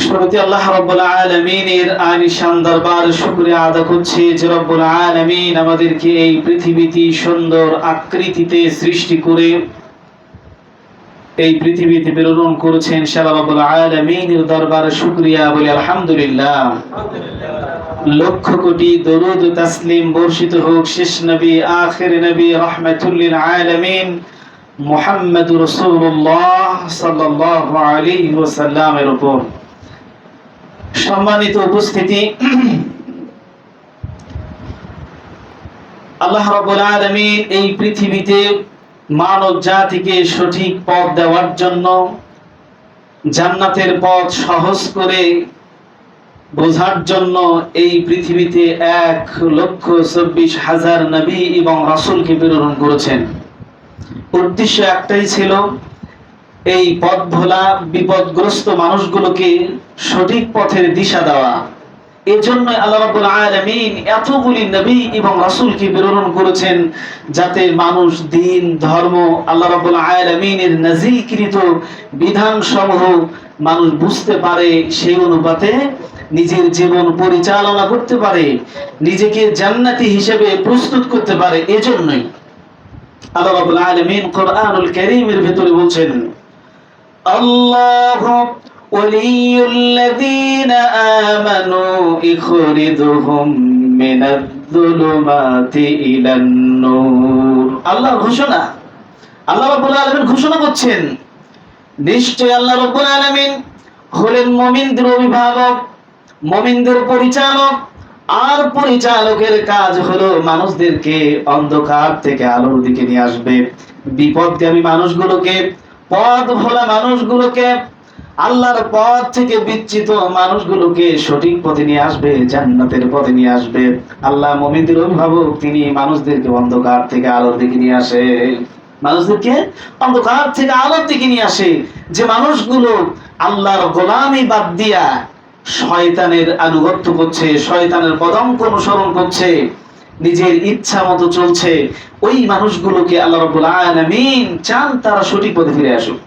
শুরুতে আল্লাহ রাব্বুল আলামিনের আলিশান দরবার শুকরিয়া আদায় করছি যে রব্বুল আলামিন আমাদেরকে এই পৃথিবীতে সুন্দর আকৃতিতে সৃষ্টি করে এই পৃথিবীতে প্রেরণ করেছেন। আল্লাহ রাব্বুল আলামিনের দরবারে শুকরিয়া বলি আলহামদুলিল্লাহ। লক্ষ কোটি দরুদ ও তাসলিম বর্ষিত হোক শেষ নবী আখির নবী রাহমাতুল লিল আলামিন মুহাম্মদুর রাসূলুল্লাহ সাল্লাল্লাহু আলাইহি ওয়াসাল্লামের উপর। সম্মানিত উপস্থিতি, আল্লাহ রাব্বুল আলামিন এই পৃথিবীতে মানব জাতিকে সঠিক পথ দেওয়ার জন্য, জান্নাতের পথ সহজ করে বোঝার জন্য এই পৃথিবীতে 1,24,000 নবী এবং রাসূলকে প্রেরণ করেছেন। উদ্দেশ্য একটাই ছিল, এই পথ ভোলা বিপদগ্রস্ত মানুষগুলোকে সঠিক পথের দিশা দেওয়া। এজন্য আল্লাহ রাব্বুল আলামিন এতগুলি নবী এবং রাসূলকে প্রেরণ করেছেন, যাতে মানুষ দ্বীন ধর্ম আল্লাহ রাব্বুল আলামিনের নাযিলকৃত বিধানসমূহ মানুষ বুঝতে পারে, সেই অনুপাতে নিজের জীবন পরিচালনা করতে পারে, নিজেকে জান্নাতি হিসেবে প্রস্তুত করতে পারে। এজন্যই আল্লাহ রাব্বুল আলামিন কোরআনুল কারীমের ভিতরে বলছেন, আল্লাহু ওয়ালিয়ুল্লাযীনা আমানু ইখরিজুহুম মিনায-যুলুমাতি ইলান-নূর। আল্লাহর ঘোষণা, আল্লাহ রাব্বুল আলামিন ঘোষণা করছেন, নিশ্চয় আল্লাহ রাব্বুল আলামিন হলেন মুমিনদের অভিভাবক, মুমিনদের পরিচালক। আর পরিচালকের কাজ হলো মানুষদেরকে অন্ধকার থেকে আলোর দিকে নিয়ে আসবে, বিপদগামী মানুষগুলোকে, পথ ভোলা মানুষগুলোকে, আল্লাহর পথ থেকে বিচ্যুত মানুষগুলোকে সঠিক পথে নিয়ে আসবে, জান্নাতের পথে নিয়ে আসবে। আল্লাহ মুমিনদের অভিভাবক, তিনি মানুষদেরকে অন্ধকার থেকে আলোর দিকে নিয়ে আসে, মানুষদেরকে অন্ধকার থেকে আলোর দিকে নিয়ে আসে। যে মানুষগুলো আল্লাহর গোলামি বাদ দিয়া শয়তানের আনুগত্য করছে, শয়তানের পদাঙ্ক অনুসরণ করছে, নিজের ইচ্ছা মতো চলছে, ওই মানুষগুলোকে আল্লাহ রাব্বুল আলামিন চান তারা সঠিক পথে ফিরে আসুক।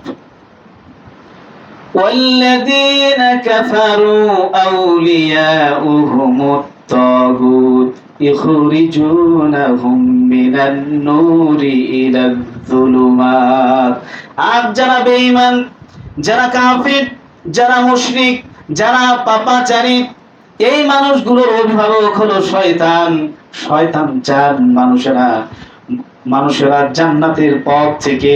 ওয়াল্লাযীনা কাফারু আউলিয়াউহুমুত তাগুত ইখরিজুনাহুম মিনান নূরি ইলায-যুলুমাত। আর যারা বেঈমান, যারা কাফির, যারা মুশরিক, যারা পাপাচারী, এই মানুষগুলোর অভিভাবক হলো শয়তান। শয়তান চান মানুষেরা জান্নাতের পথ থেকে,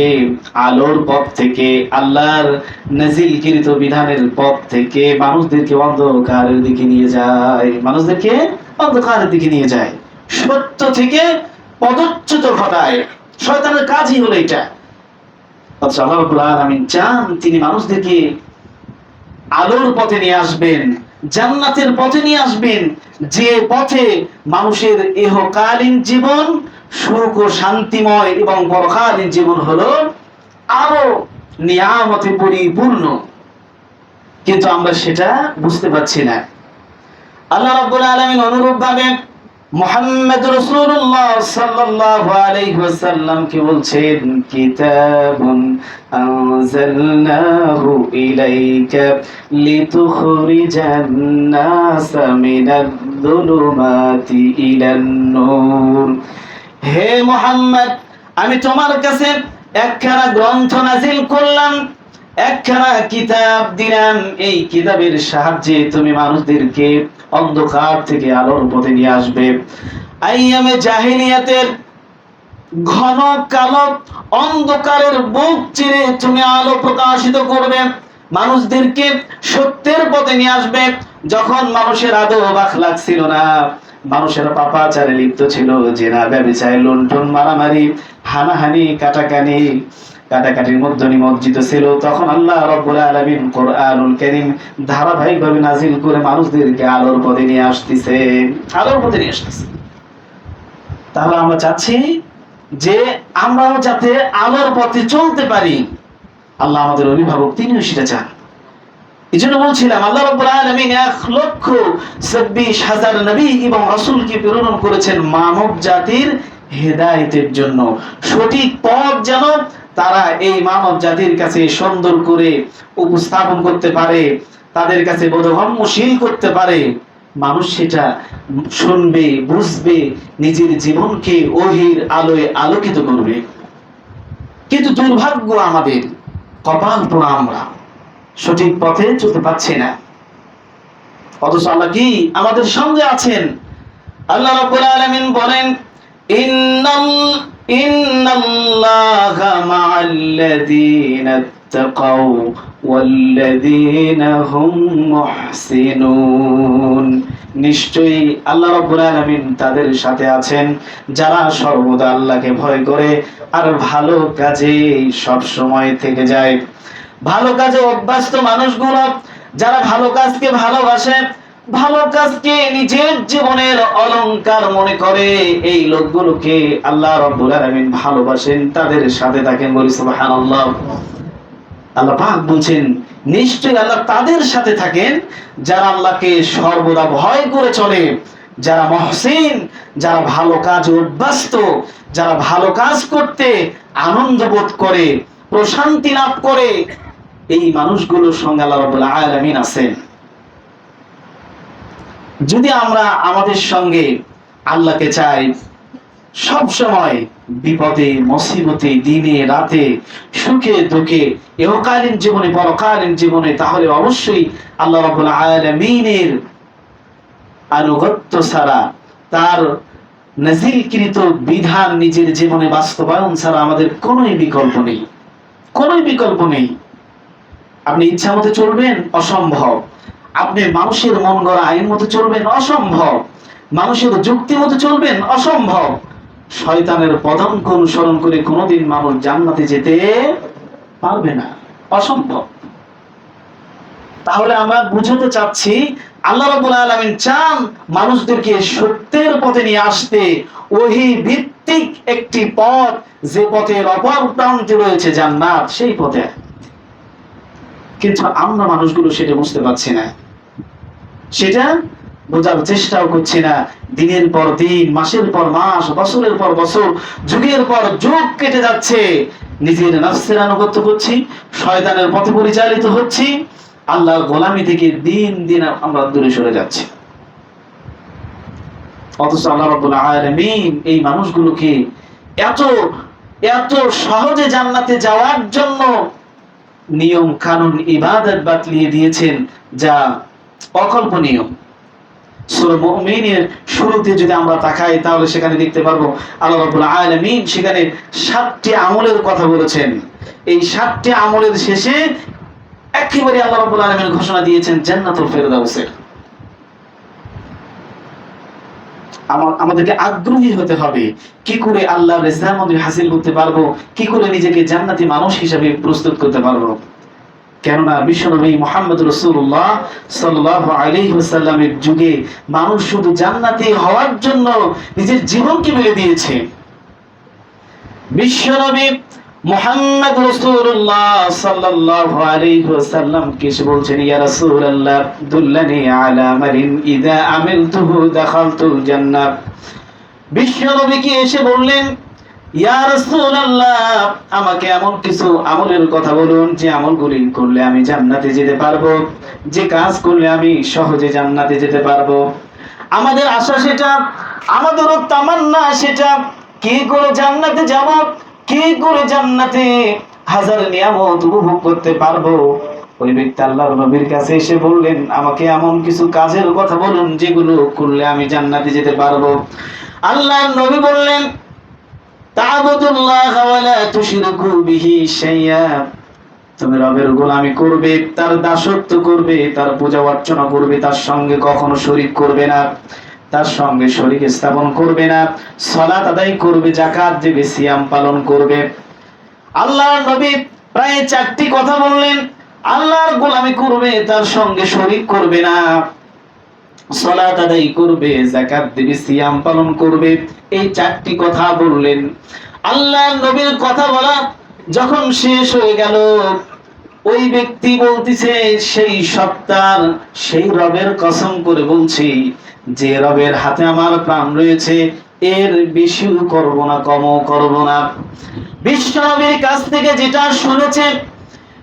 আলোর পথ থেকে, আল্লাহর নাযিলকৃত বিধানের পথ থেকে মানুষদেরকে অন্ধকারের দিকে নিয়ে যায়, মানুষদেরকে অন্ধকারের দিকে নিয়ে যায়, সত্য থেকে পদচ্যুত ঘটায়। শয়তানের কাজই হলো এটা। অথচ আল্লাহ রাব্বুল আলামিন চান তিনি মানুষদেরকে আলোর পথে নিয়ে আসবেন, জান্নাতের পথে নিয়ে আসবেন, যে পথে মানুষের ইহকালীন জীবন সুখ ও শান্তিময় এবং পরকালীন জীবন হলো আরো নিয়ামতে পরিপূর্ণ। কিন্তু আমরা সেটা বুঝতে পারছি না। আল্লাহ রাব্বুল আলামিন অনুরূপভাবে মুহাম্মদুর রাসূলুল্লাহ সাল্লাল্লাহু আলাইহি ওয়াসাল্লামকে বলছেন, কিতাবুন আনজালনাহু ইলাইকা লিতুখরিজান নাসা মিনায-যুলুমাতি ইলান-নূর। হে মুহাম্মদ, আমি তোমার কাছে একখানা গ্রন্থ নাযিল করলাম, একখানা কিতাব দিলাম। এই কিতাবের সাহায্যে তুমি মানুষদেরকে অন্ধকার থেকে আলোর পথে নিয়ে আসবে। আইয়ামে জাহিলিয়াতের ঘন কালো অন্ধকারের বুক চিরে তুমি আলো প্রকাশিত করবে, মানুষদেরকে সত্যের পথে নিয়ে আসবে। যখন মানুষের আদব আখলাক ছিল না, মানুষেরা পাপাচারে লিপ্ত ছিল, জেনা ব্যভিচার লুণ্ঠন মারামারি হানাহানি কাটাকাটির মধ্যে নিমজ্জিত ছিল, তখন আল্লাহ রাব্বুল আলামিন কোরআনুল কারীম ধারাবাহিকভাবে নাযিল করে মানুষদেরকে আলোর পথে নিয়ে আসতেছে, আলোর পথে নিয়ে আসতেছে। তাহলে আমরা চাচ্ছি যে আমরাও যাতে আলোর পথে চলতে পারি। আল্লাহ আমাদের অভিভাবক, তিনিও সেটা চান। এজন্য বলছিলাম, আল্লাহ রাব্বুল আলামিন 1,26,000 নবী এবং রাসূলকে প্রেরণ করেছেন মানব জাতির হেদায়েতের জন্য। সঠিক পথ যেন তারা এই মানব জাতির কাছে সুন্দর করে উপস্থাপন করতে পারে, তাদের কাছে বোধগম্যশীল করতে পারে, মানুষ সেটা শুনবে, বুঝবে, নিজের জীবনকে ওহির আলোয় আলোকিত করবে। কিন্তু দুর্ভাগ্য আমাদের, কপাল পোড়া, আমরা সঠিক পথে চলতে পারছি না। অথচ আল্লাহ কি আমাদের সঙ্গে আছেন। আল্লাহ রাব্বুল আলামিন বলেন, ইন্নাল্লাহা মা'আল্লাযীনা তাকাউ ওয়াল্লাযীনা হুম মুহসিনুন। নিশ্চয়ই আল্লাহ রাব্বুল আলামিন তাদের সাথে আছেন যারা সর্বদা আল্লাহকে ভয় করে আর ভালো কাজে সব সময় থেকে যায়। ভালো কাজে অভ্যস্ত মানুষগুলো, যারা ভালো কাজকে ভালোবাসে, ভালো কাজকে নিজের জীবনের অলংকার মনে করে, এই লোকগুলোকে আল্লাহ রাব্বুল আলামিন ভালোবাসেন, তাদের সাথে থাকেন। বলি সুবহানাল্লাহ। আল্লাহ পাক বলছেন, নিশ্চয়ই আল্লাহ তাদের সাথে থাকেন যারা আল্লাহকে সর্বদা ভয় করে চলে, যারা মুহসিন, যারা ভালো কাজ অভ্যস্ত, যারা ভালো কাজ করতে আনন্দ বোধ করে, প্রশান্তি লাভ করে, এই মানুষগুলোর সঙ্গে আল্লাহ রাব্বুল আলামিন আছেন। যদি আমরা আমাদের সঙ্গে আল্লাহকে চাই সব সময়, বিপদে মুসিবতে, দিনে রাতে, সুখে দুঃখে, ইহকালীন জীবনে পরকালীন জীবনে, তাহলে অবশ্যই আল্লাহ রাব্বুল আলামিনের আনুগত্য ছাড়া, তার নাযিলকৃত বিধান নিজের জীবনে বাস্তবায়ন ছাড়া আমাদের কোনো বিকল্প নেই, কোনো বিকল্প নেই। আপনি ইচ্ছা মতো চলবেন, অসম্ভব। আপনি মানুষের মন গড়া আইন মতো চলবেন, অসম্ভব। মানুষের যুক্তি মতো চলবেন, অসম্ভব। শয়তানের পদাঙ্ক অনুসরণ করে কোনোদিন মানুষ জান্নাতে যেতে পারবে না, অসম্ভব। তাহলে আমরা বুঝতে চাচ্ছি, আল্লাহ রাব্বুল আলামিন চান মানুষদেরকে সত্যের পথে নিয়ে আসতে, ওহী ভিত্তিক একটি পথ, যে পথের অপর প্রান্তে রয়েছে জান্নাত, সেই পথে। কিন্তু আমরা মানুষগুলো সেটা বুঝতে পারছি না, সেটা বোঝার চেষ্টাও করছি না। দিনের পর দিন, মাসের পর মাস, বছরের পর বছর, যুগের পর যুগ কেটে যাচ্ছে, নিজের নফসের আনুগত্য করছি, শয়তানের পথে পরিচালিত হচ্ছি, আল্লাহর গোলামি থেকে দিন দিন আমরা দূরে সরে যাচ্ছি। অথচ আল্লাহ রাব্বুল আলামিন এই মানুষগুলোকে এত এত সহজে জান্নাতে যাওয়ার জন্য নিয়ম কানুন ইবাদত বাতলিয়ে দিয়েছেন, যা অকল্পনীয়। সূরা মুমিনের শুরুতে যদি আমরা তাকাই, তাহলে সেখানে দেখতে পারবো আল্লাহ রাব্বুল আলামিন সেখানে 7টি আমলের কথা বলেছেন। এই 7টি আমলের শেষে একেবারে আল্লাহ রাব্বুল আলামিন ঘোষণা দিয়েছেন জান্নাতুল ফেরদাউসের। আমাদেরকে আগ্রহী হতে হবে, কি করে আল্লাহর রেজামন্দি হাসিল করতে পারবো, কি করে নিজেকে জান্নাতি মানুষ হিসেবে প্রস্তুত করতে পারবো। কেননা বিশ্বনবী মুহাম্মদ রাসূলুল্লাহ সাল্লাল্লাহু আলাইহি ওয়াসাল্লামের যুগে মানুষ শুধু জান্নাতি হওয়ার জন্য নিজের জীবনকে মেলে দিয়েছে। বিশ্বনবী মুহাম্মদ রাসূলুল্লাহ সাল্লাল্লাহু আলাইহি ওয়াসাল্লাম কে বলছেন, ইয়া রাসূলুল্লাহ দুল্লানি আলা মালিন ইযা আমিলতুহু দাখালতুল জান্নাহ। বিশ্বনবী কি এসে বললেন, ইয়া রাসূলুল্লাহ আমাকে এমন কিছু আমলের কথা বলুন যে আমলগুলি করলে আমি জান্নাতে যেতে পারবো, যে কাজ করলে আমি সহজে জান্নাতে যেতে পারবো। আমাদের আশা সেটা, আমাদেরও তামান্না সেটা, কি করে জান্নাতে যাব, কি করে জান্নাতে হাজার নিয়ামত উপভোগ করতে পারবো। ওই ব্যক্তি আল্লাহর নবীর কাছে এসে বললেন, আমাকে এমন কিছু কাজের কথা বলুন যেগুলো করলে আমি জান্নাতে যেতে পারবো। আল্লাহর নবী বললেন, তা'বুদুল্লাহ ওয়া লা তুশরিকু বিহি শাইয়্যা। তুমি রবের গোলামি করবে, তার দাসত্ব করবে, তার পূজা অর্চনা করবে, তার সঙ্গে কখনো শরীক করবে না, তার সঙ্গে শরীক স্থাপন করবে না, সালাত আদায় করবে, যাকাত দেবে, সিয়াম পালন করবে। আল্লাহর নবী প্রায় 4টি কথা বললেন। আল্লাহর গোলামি করবে, তার সঙ্গে শরীক করবে না, সালাত আদায় করবে, যাকাত দেবে, সিয়াম পালন করবে। এই 4টি কথা বললেন। আল্লাহর নবীর কথা বলা যখন শেষ হয়ে গেল, ওই ব্যক্তি বলতেছে, সেই সত্তার, সেই রবের কসম করে বলছি, যে রবের হাতে আমার প্রাণ রয়েছে, এর বেশিও করব না, কমও করব না। বিশ্বনবীর কাছ থেকে যেটা শুনেছে,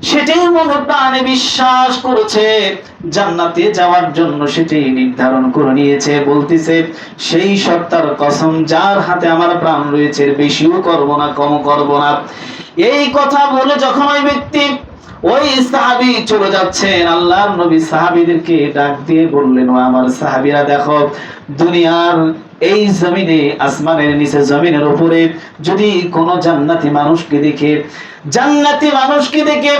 সেটাই মনে প্রাণে বিশ্বাস করেছে, জান্নাতে যাওয়ার জন্য সেটাই নির্ধারণ করে নিয়েছে, বলতেছে সেই সত্তার কসম যার হাতে আমার প্রাণ রয়েছে, বেশিও করব না কম করব না। এই কথা বলে যখন ওই ব্যক্তি, ওই সাহাবী চলে যাচ্ছেন, আল্লাহর নবী সাহাবীদেরকে ডাক দিয়ে বললেন, ও আমার সাহাবীরা দেখো, দুনিয়ার এই জমিনে, আসমানের নিচে জমিনের উপরে যদি কোন জান্নাতি মানুষকে দেখে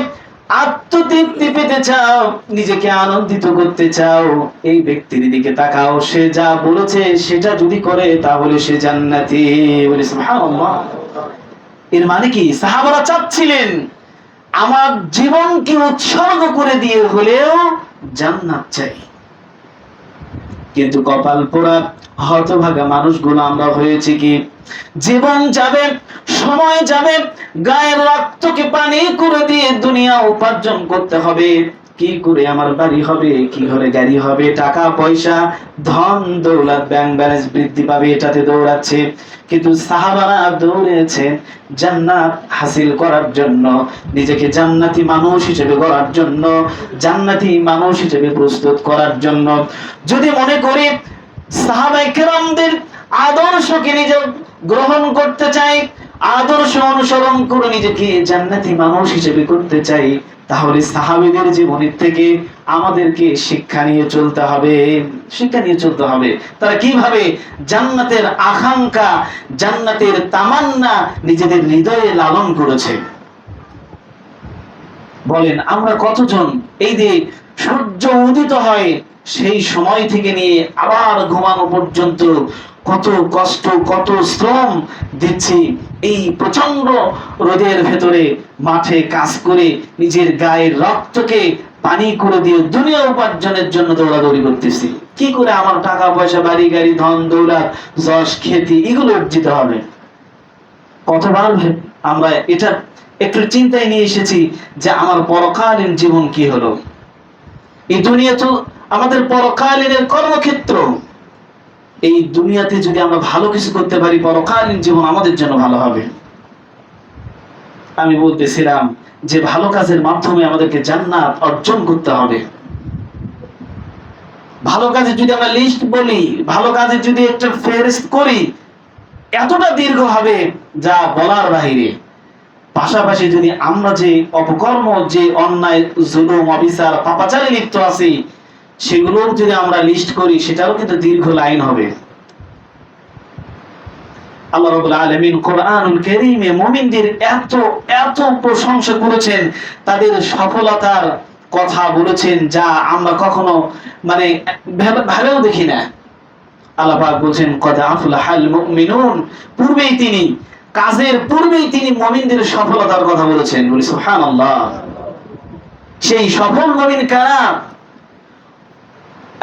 আত্মতৃপ্তি পেতে চাও, নিজেকে আনন্দিত করতে চাও, এই ব্যক্তির দিকে তাকাও, সে যা বলেছে সেটা যদি করে তাহলে সে জান্নাতি। বলি সুবহানাল্লাহ। এর মানে কি, সাহাবারা চাচ্ছিলেন আমার জীবনকে উৎসর্গ করে দিয়ে হলেও জান্নাত চাই। কিন্তু কপাল পোড়া হতভাগা মানুষগুলো আমরা হয়েছে কি, জীবন যাবে, সময় যাবে, গায়ের রক্তকে পানি করে দিয়ে দুনিয়া উপার্জন করতে হবে, কি করে আমার বাড়ি হবে, কি করে গাড়ি হবে, টাকা পয়সা ধন দৌলত ব্যাংক ব্যালেন্স বৃদ্ধি পাবে, এটাতে দৌড়াচ্ছে। কিন্তু সাহাবারা দৌড়েছে জান্নাত হাসিল করার জন্য, নিজেকে জান্নাতি মানুষ হিসেবে গড়ার জন্য, জান্নাতি মানুষ হিসেবে প্রস্তুত করার জন্য। যদি মনে করি সাহাবায়ে কেরামদের আদর্শকে নিজে গ্রহণ করতে চাই, আদর্শ অনুসরণ করে নিজেকে জান্নাতি মানুষ হিসেবে করতে চাই, তাহলে সাহাবীদের জীবনের থেকে আমাদেরকে শিক্ষা নিয়ে চলতে হবে। তারা কিভাবে জান্নাতের আকাঙ্ক্ষা, জান্নাতের তামান্না নিজেদের হৃদয়ে লালন করেছে। বলেন আমরা কতজন এই যে সূর্য উদিত হয় সেই সময় থেকে নিয়ে আবার ঘুমানো পর্যন্ত কত কষ্ট, কত শ্রম দিচ্ছি, এই প্রচন্ড রোদের ভেতরে মাঠে কাজ করে নিজের গায়ের রক্তকে পানি করে দিয়ে দুনিয়া উপার্জনের জন্য দৌড়াদৌড়ি করতেছি। কি করে আমার টাকা পয়সা, বাড়ি গাড়ি, ধন দৌলত, যশ খ্যাতি এগুলো অর্জিত হবে? কতবার আমরা এটা একটু চিন্তায় নিয়ে এসেছি যে আমার পরকালীন জীবন কি হলো। এই দুনিয়া তো আমাদের পরকালীনের কর্মক্ষেত্র। এই দুনিয়াতে যদি আমরা ভালো কিছু করতে পারি, পরকালীন জীবন আমাদের জন্য ভালো হবে। আমি বলতেছিলাম যে ভালো কাজের মাধ্যমে আমাদেরকে জান্নাত অর্জন করতে হবে। ভালো কাজে যদি আমরা লিস্ট বলি, ভালো কাজে যদি একটা ফেরেস্ট করি, এতটা দীর্ঘ হবে যা বলার বাইরে। পাশাপাশি যদি আমরা যে অপকর্ম, যে অন্যায়, জুলুম, অবিচার, পাপাচারে লিপ্ত আছি, সেগুলো যদি আমরা লিস্ট করি, সেটাও কিন্তু দীর্ঘ লাইন হবে। আল্লাহ রাব্বুল আলামিন কোরআনুল কারীমে মুমিনদের এত এত প্রশংসা করেছেন, তাদের সফলতার কথা বলেছেন যা আমরা কখনো ভেবেও দেখি না। আল্লাহ পাক বলেন কদ আফলাহাল মুমিনুন, কাজের পূর্বেই তিনি মুমিনদের সফলতার কথা বলেছেন। বলি সুবহানাল্লাহ। সেই সফল মুমিন কারা?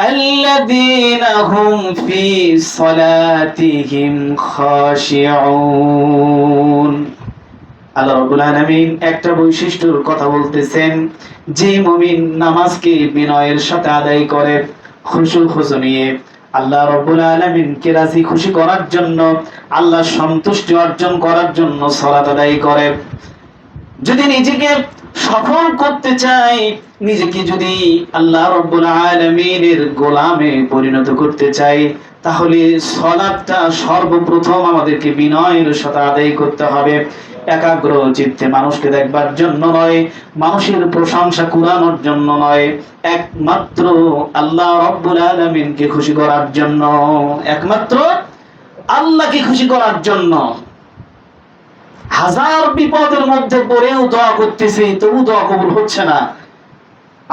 আল্লাযীনা হুম ফি সালাতিহিম খাশিউন। আল্লাহ রাব্বুল আলামিন একটা বৈশিষ্ট্যের কথা বলতেছেন, যে মুমিন নামাজকে বিনয়ের সাথে আদায় করে, খুশু নিয়ে আল্লাহ রাব্বুল আলামিনকে রাজি খুশি করার জন্য, আল্লাহর সন্তুষ্টি অর্জন করার জন্য সালাত আদায় করে। যদি নিজেকে সফল করতে চাই, নিজেকে যদি আল্লাহ রাব্বুল আলামিনের গোলামে পরিণত করতে চাই, তাহলে সালাতটা সর্বপ্রথম আমাদেরকে বিনয়ের সাথে আদায় করতে হবে। একাগ্র চিত্তে মানুষকে দেখবার জন্য নয়, মানুষের প্রশংসা কুড়ানোর জন্য নয়, একমাত্র আল্লাহ রাব্বুল আলামিনকে খুশি করার জন্য, একমাত্র আল্লাহকে খুশি করার জন্য। হাজার বিপদের মধ্যে পড়েও দোয়া করতেছি, তবু দোয়া কবুল হচ্ছে না।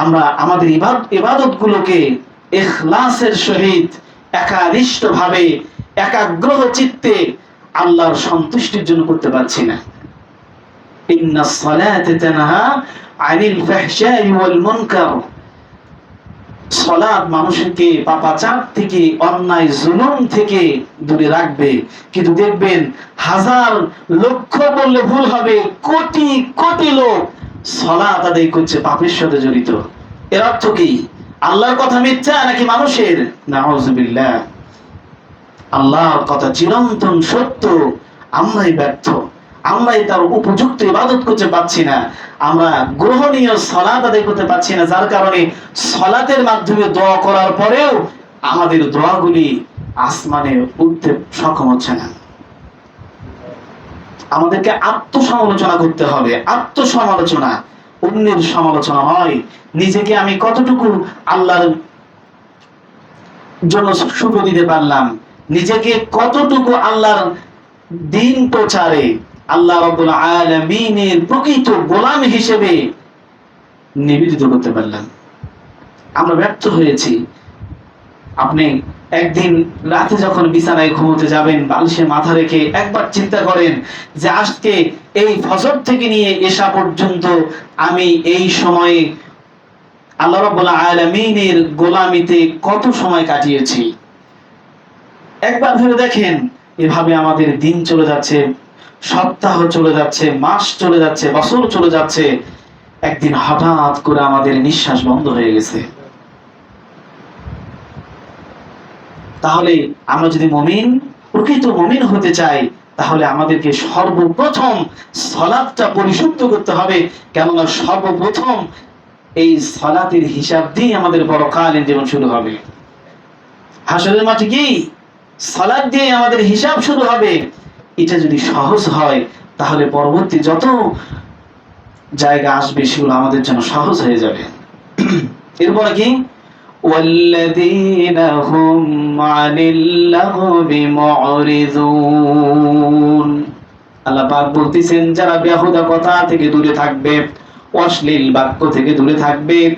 আমরা আমাদের ইবাদত গুলোকে ইখলাসের সহিত একানিষ্ঠ ভাবে, একাগ্র চিত্তে আল্লাহর সন্তুষ্টির জন্য করতে পারছি না। ইন্নাস সালাতা তানহা আনিল ফাহশাই ওয়াল মুনকার। সালাত মানুষকে পাপাচার থেকে, অন্যায় জুলুম থেকে দূরে রাখবে। কিন্তু দেখবেন হাজার লক্ষ বললে ভুল হবে, কোটি কোটি লোক সালাত আদায় করছে পাপের সাথে জড়িত। এর অর্থ কি? আল্লাহর কথা মিথ্যা নাকি মানুষের? নাউযুবিল্লাহ। আল্লাহর কথা চিরন্তন সত্য, আমরাই ব্যর্থ। আমরাই তার উপযুক্ত ইবাদত করতে পারছি না, আমরা গ্রহণীয় সালাত আদায় করতে পারছি না, যার কারণে সালাতের মাধ্যমে দোয়া করার পরেও আমাদের দোয়াগুলি আসমানে উঠতে সক্ষম হচ্ছে না। আমাদেরকে আত্মসমালোচনা করতে হবে, আত্মসমালোচনা, অন্যের সমালোচনা নয়। নিজেকে আমি কতটুকু আল্লাহর জন্য সুখ দিতে পারলাম, নিজেকে কতটুকু আল্লাহর দিন প্রচারে আল্লাহ রাব্বুল আলামিনের প্রকৃত গোলাম হিসেবে নিবেদিত করতে পারলাম। আমরা ব্যর্থ হয়েছি। আপনি একদিন রাতে যখন বিছানায় ঘুমোতে যাবেন, বালিশে মাথা রেখে একবার চিন্তা করেন যে আজকে এই ফজর থেকে নিয়ে এশা পর্যন্ত আমি এই সময়ে আল্লাহ রাব্বুল আলামিনের গোলামিতে কত সময় কাটিয়েছি। একবার ভেবে দেখেন, এভাবে আমাদের দিন চলে যাচ্ছে, সপ্তাহ চলে যাচ্ছে, মাস চলে যাচ্ছে, বছর চলে যাচ্ছে, একদিন হঠাৎ করে আমাদের নিঃশ্বাস বন্ধ হয়ে গেছে। তাহলে আমরা যদি মুমিন, প্রকৃত মুমিন হতে চাই, তাহলে আমাদেরকে সর্বপ্রথম সালাতটা পরিশুদ্ধ করতে হবে। কেননা সর্বপ্রথম এই সালাতের হিসাব দিয়ে আমাদের পরকালীন জীবন শুরু হবে। হাসরের মাঠে কি সালাত দিয়ে আমাদের হিসাব শুরু হবে। এটা যদি সহজ হয়, তাহলে পরবর্তী যত জায়গা আসবে সেগুলো আমাদের জন্য সহজ হয়ে যাবে। এরপরে কি, ওয়াল্লাযীনা হুম আনিল লাগবি মুরিযুন। আল্লাহ পাক বলতেছেন, যারা বেহুদা কথা থেকে দূরে থাকবে, অশ্লীল বাক্য থেকে দূরে থাকবে।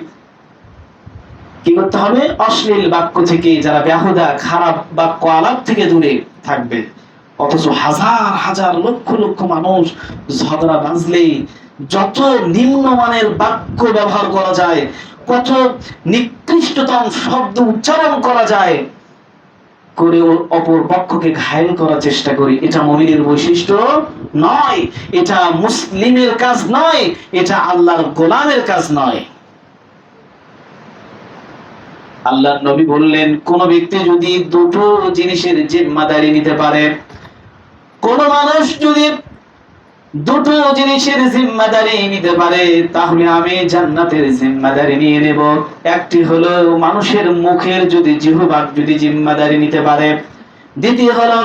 কি করতে হবে? অশ্লীল বাক্য থেকে, যারা বেহুদা খারাপ বাক্য আলাপ থেকে দূরে থাকবে। অথচ হাজার হাজার লক্ষ লক্ষ মানুষ ঝগড়া বাঁধলেই যত নিম্নমানের বাক্য ব্যবহার করা যায়, কত নিকৃষ্টতম শব্দ উচ্চারণ করা যায়, করে অপর পক্ষকে ঘায়েল করার চেষ্টা করি। এটা মুমিনের বৈশিষ্ট্য নয়, এটা মুসলিমের কাজ নয়, এটা আল্লাহর গোলামের কাজ নয়। আল্লাহর নবী বললেন, কোন ব্যক্তি যদি দুটো জিনিসের জিম্মাদারি নিতে পারে, কোন মানুষ যদি দুটো জিনিসের জিম্মাদারি নিতে পারে, তাহলে আমি জান্নাতের জিম্মাদারি নিয়ে নেব। একটি হলো মানুষের মুখের যদি জিহ্বার যদি জিম্মাদারি নিতে পারে, দ্বিতীয় হলো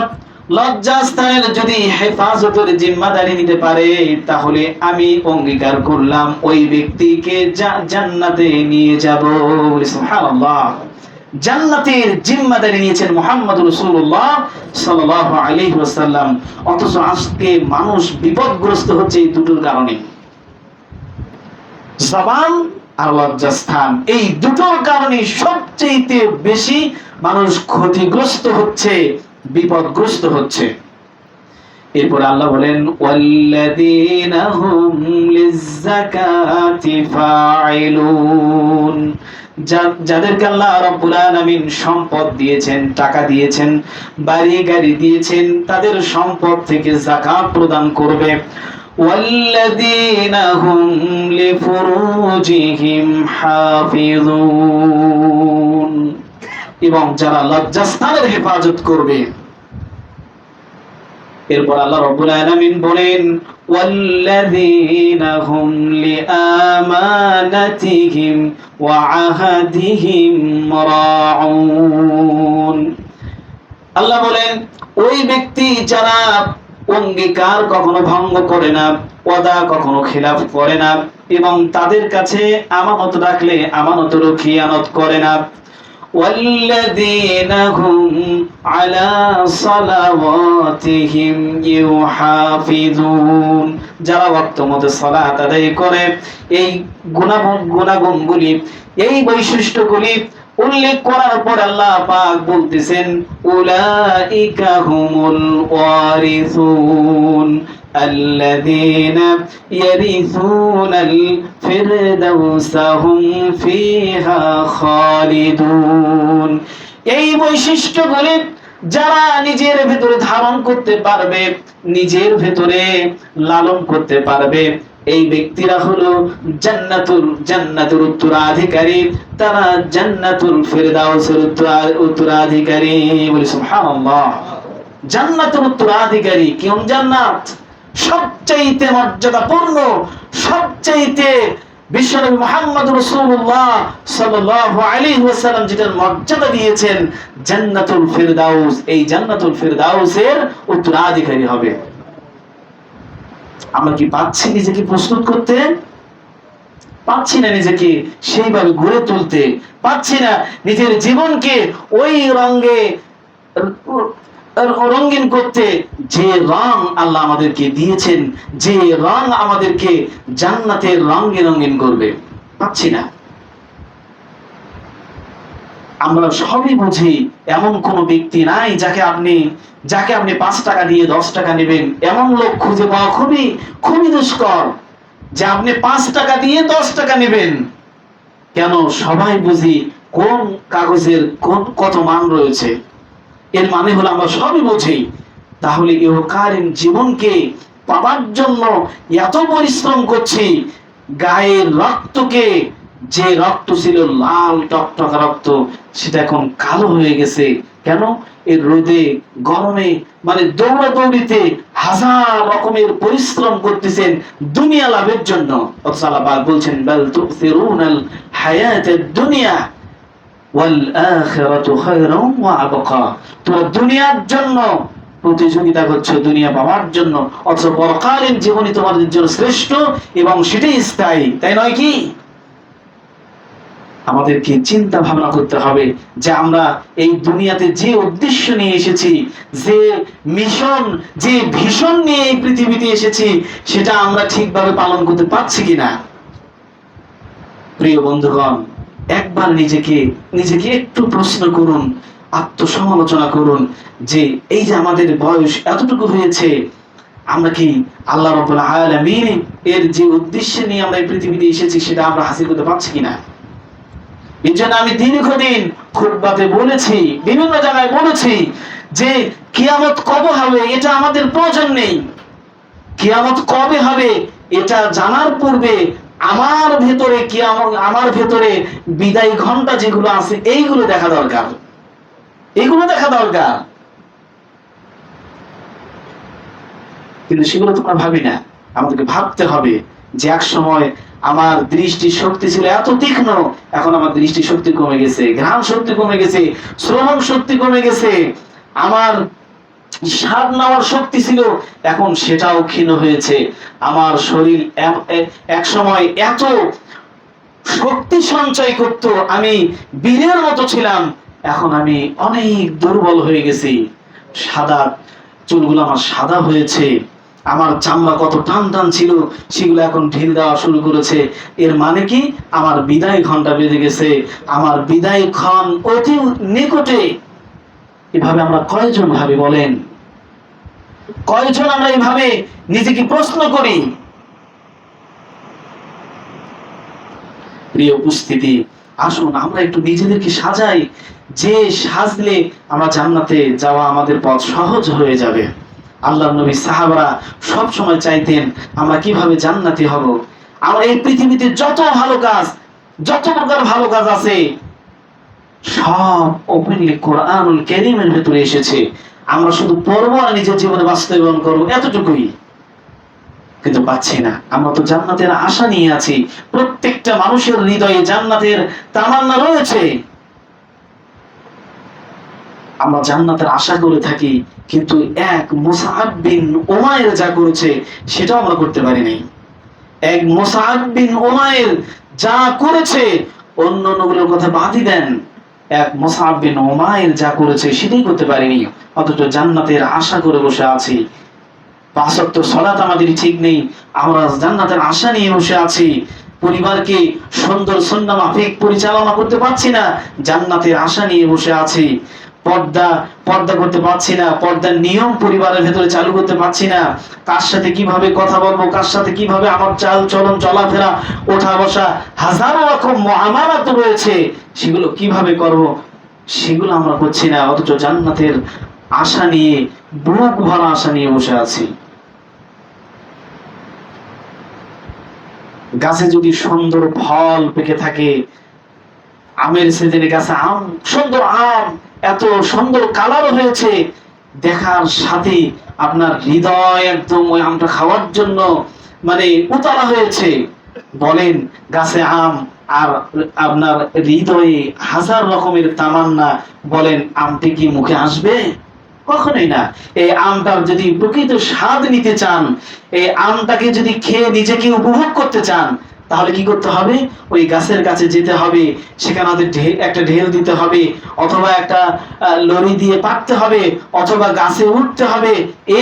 লজ্জাস্থানের যদি হেফাজতের জিম্মাদারি নিতে পারে, তাহলে আমি অঙ্গীকার করলাম ওই ব্যক্তিকে জান্নাতে নিয়ে যাব। সুবহানাল্লাহ। জান্নাতের জিম্মাদারি নিয়েছেন মুহাম্মদ রাসূলুল্লাহ সাল্লাল্লাহু আলাইহি ওয়াসাল্লাম। অথচ আজকে মানুষ বিপদগ্রস্ত হচ্ছে এই দুটোর কারণে, জবান আর লজ্জাস্থান। এই দুটোর কারণে সবচেয়ে বেশি মানুষ ক্ষতিগ্রস্ত হচ্ছে, বিপদগ্রস্ত হচ্ছে। এরপর আল্লাহ বলেন, ওয়াল্লাযীনা হুম লিয-যাকাতি ফাইলুন। যাদেরকে আল্লাহ রাব্বুল আলামিন সম্পদ দিয়েছেন, টাকা দিয়েছেন, বাড়ি গাড়ি দিয়েছেন, তাদের সম্পদ থেকে যাকাত প্রদান করবে। ওয়াল্লাযীনা হুম লিফুরুজিহিম হাফিজুন। এবং যারা লজ্জাস্থানের হেফাজত করবে। এরপর আল্লাহ রাব্বুল আলামিন বলেন, ওয়াল্লাযীনা হুম লিআমানাতিহিম ওয়া আহাদিহিম রাউন। আল্লাহ বলেন, ওই ব্যক্তি যারা অঙ্গীকার কখনো ভঙ্গ করে না, ওয়াদা কখনো খিলাফ করে না, এবং তাদের কাছে আমানত রাখলে আমানতেরও খিয়ানত করে না। والذين هم على صلواتهم يحافظون। যারা ওয়াক্ত মতো সালাত আদায় করে, এই গুণাগুণগুলি, এই বৈশিষ্ট্যগুলি উল্লেখ করার পর আল্লাহ পাক বলতেছেন, উলাইকা হুমুল ওয়ারিসুন আল্লাযীনা ইয়ারিসুনাল ফিরদাউসা হুম ফিহা খালিদুন। এই বৈশিষ্ট্যগুলি যারা নিজের ভিতরে ধারণ করতে পারবে, নিজের ভিতরে লালন করতে পারবে, এই ব্যক্তিরা হলো জান্নাতুল উত্তরাধিকারী, তারা জান্নাতুল ফিরদাউসের উত্তরাধিকারী। বলি সুবহানাল্লাহ। জান্নাতুল উত্তরাধিকারী। কোন জান্নাত? সবচাইতে মর্যাদাপূর্ণ, সবচাইতে বিশ্বনবী মুহাম্মদ রাসূলুল্লাহ সাল্লাল্লাহু আলাইহি ওয়াসাল্লাম যেটার মর্যাদা দিয়েছেন জান্নাতুল ফিরদাউস, এই জান্নাতুল ফিরদাউসের উত্তরাধিকারী হবে। আমরা কি পাচ্ছি নিজেকে প্রস্তুত করতে? পাচ্ছি না নিজেকে সেইভাবে গড়ে তুলতে, পাচ্ছি না নিজের জীবনকে ওই রঙে রঙিন করতে যে রং আল্লাহ আমাদেরকে দিয়েছেন, যে রং আমাদেরকে জান্নাতের রঙে রঙিন করবে, পাচ্ছি না। আমরা সবই বুঝি এমন কোন ব্যক্তি নাই যাকে আপনি 5 টাকা দিয়ে 10 টাকা নেবেন, এমন লোক খুঁজে পাওয়া খুবই খুবই দুষ্কর যে আপনি 5 টাকা দিয়ে 10 টাকা নেবেন। কেন? সবাই বুঝি কোন কাগজের কত মান রয়েছে। এর মানে হলো আমরা সবই বুঝি। তাহলে ইহকালীন জীবনকে পাবার জন্য এত পরিশ্রম করছি, গায়ের রক্তকে, যে রক্ত ছিল লাল টকটকা রক্ত, সেটা এখন কালো হয়ে গেছে। কেন? এর রোদে গরমে মানে দৌড়াদৌড়িতে হাজার রকমের পরিশ্রম করতেছেন দুনিয়া লাভের জন্য। অথচ আল্লাহ পাক বলছেন বাল তুসিরুনাল হায়াতাদ দুনিয়া ওয়াল আখিরাতু খায়রুন ওয়া আবকা। তোমরা দুনিয়ার জন্য প্রতিযোগিতা করছো, দুনিয়া পাওয়ার জন্য, অথচ পরকালীন জীবনই তোমাদের জন্য শ্রেষ্ঠ এবং সেটাই স্থায়ী, তাই নয় কি? আমাদেরকে চিন্তা ভাবনা করতে হবে যে আমরা এই দুনিয়াতে যে উদ্দেশ্য নিয়ে এসেছি, যে মিশন, যে ভিশন নিয়ে এই পৃথিবীতে এসেছি, সেটা আমরা ঠিকভাবে পালন করতে পারছি কিনা। প্রিয় বন্ধুগণ, একবার নিজেকে একটু প্রশ্ন করুন, আত্মসমালোচনা করুন যে এই যে আমাদের বয়স এতটুকু হয়েছে, আমরা কি আল্লাহ রাব্বুল আলামিন এর যে উদ্দেশ্য নিয়ে আমরা এই পৃথিবীতে এসেছি সেটা আমরা হাসিল করতে পারছি কিনা। এই জন্য আমি দীর্ঘদিন খুতবাতে বলেছি, বিভিন্ন জায়গায় বলেছি যে কিয়ামত কবে হবে এটা আমাদের প্রয়োজন নেই। কিয়ামত কবে হবে এটা জানার পূর্বে আমার ভেতরে বিদায় ঘন্টা যেগুলো আছে এইগুলো দেখা দরকার, এগুলো দেখা দরকার। কিন্তু সেগুলো তোমরা ভাবি না। আমাদেরকে ভাবতে হবে যে এক সময় আমার দৃষ্টি শক্তি ছিল এত তীক্ষ্ণ, এখন আমার দৃষ্টি শক্তি কমে গেছে, ঘ্রাণ শক্তি কমে গেছে, শ্রবণ শক্তি কমে গেছে, আমার স্বাদ নেওয়ার শক্তি ছিল এখন সেটাও ক্ষীণ হয়েছে। আমার শরীর এক সময় এত শক্তি সঞ্চয় করত, আমি বীরের মতো ছিলাম, এখন আমি অনেক দুর্বল হয়ে গেছি। সাদা চুলগুলো আমার সাদা হয়েছে, আমার চামড়া কত টান টান ছিল সেগুলো এখন ঢিল দেওয়া শুরু করেছে। এর মানে কি? আমার বিদায় ঘন্টা বেজে গেছে, আমার বিদায় ক্ষণ অতি নিকটে। এভাবে আমরা কয়জন ভাবি বলেন? কয়জন আমরা এভাবে নিজেকে প্রশ্ন করি? প্রিয় উপস্থিতি, আসুন আমরা একটু নিজেদেরকে সাজাই, যে সাজলে আমরা জান্নাতে যাওয়া আমাদের পথ সহজ হয়ে যাবে। আল্লাহর নবী সাহাবারা সব সময় চাইতেন আমরা কিভাবে জান্নাতি হব। আমরা এই পৃথিবীতে যত ভালো কাজ, যত প্রকার ভালো কাজ আছে সব ওপেনলি কোরআনুল কারীমের ভিতরে এসেছে। আমরা শুধু পড়বো আর নিজের জীবনে বাস্তবায়ন করবো, এতটুকুই। কিন্তু পাচ্ছি না। আমরা তো জান্নাতের আশা নিয়ে আছি, প্রত্যেকটা মানুষের হৃদয়ে জান্নাতের তামান্না রয়েছে। আমরা জান্নাতের আশা করে থাকি, কিন্তু এক মুসআব বিন উমাইর যা করেছে সেটাও আমরা করতে পারি নাই। এক মুসআব বিন উমাইর যা করেছে, অন্য নবীর কথা বাদই দেন, এক মুসআব বিন উমাইর যা করেছে সেটাই করতে পারিনি, অথচ জান্নাতের আশা করে বসে আছি। 5 ওয়াক্ত সালাত আমাদের ঠিক নেই, আমরা জান্নাতের আশা নিয়ে বসে আছি। পরিবারকে সুন্দর সুন্নাহ মাফিক পরিচালনা করতে পারছি না, জান্নাতের আশা নিয়ে বসে আছি। পর্দা করতে পারছি না, পর্দার নিয়ম পরিবারের ভেতরে চালু করতে পারছি না। কার সাথে কিভাবে কথা বলবো, কার সাথে কিভাবে আমার চাল চলন চলাফেরা ওঠা বসা হাজারো রকম মুআমালাত রয়েছে, সেগুলো কিভাবে করব সেগুলো আমরা করছি না, অথচ জান্নাতের আশা নিয়ে, বুক ভরা আশা নিয়ে বসে আছি। গাছে যদি সুন্দর ফল পেকে থাকে, আমের সিজনে গাছে আম, সুন্দর আম, এত সুন্দর কালার হয়েছে, দেখার সাথে আপনার হৃদয় একদম ওই আমটা খাওয়ার জন্য মানে উতলা হয়েছে। বলেন গাছে আম আর আপনার হৃদয়ে হাজার রকমের তামান্না, বলেন আমটি কি মুখে আসবে? কখনোই না। এই আমটার যদি প্রকৃত স্বাদ নিতে চান, এই আমটাকে যদি খেয়ে নিজেকে উপভোগ করতে চান, তাহলে কি করতে হবে? ওই গাছের কাছে যেতে হবে, সেখানে একটা ঢেল দিতে হবে, অথবা একটা লরি দিয়ে পাকতে হবে, অথবা গাছে উঠতে হবে,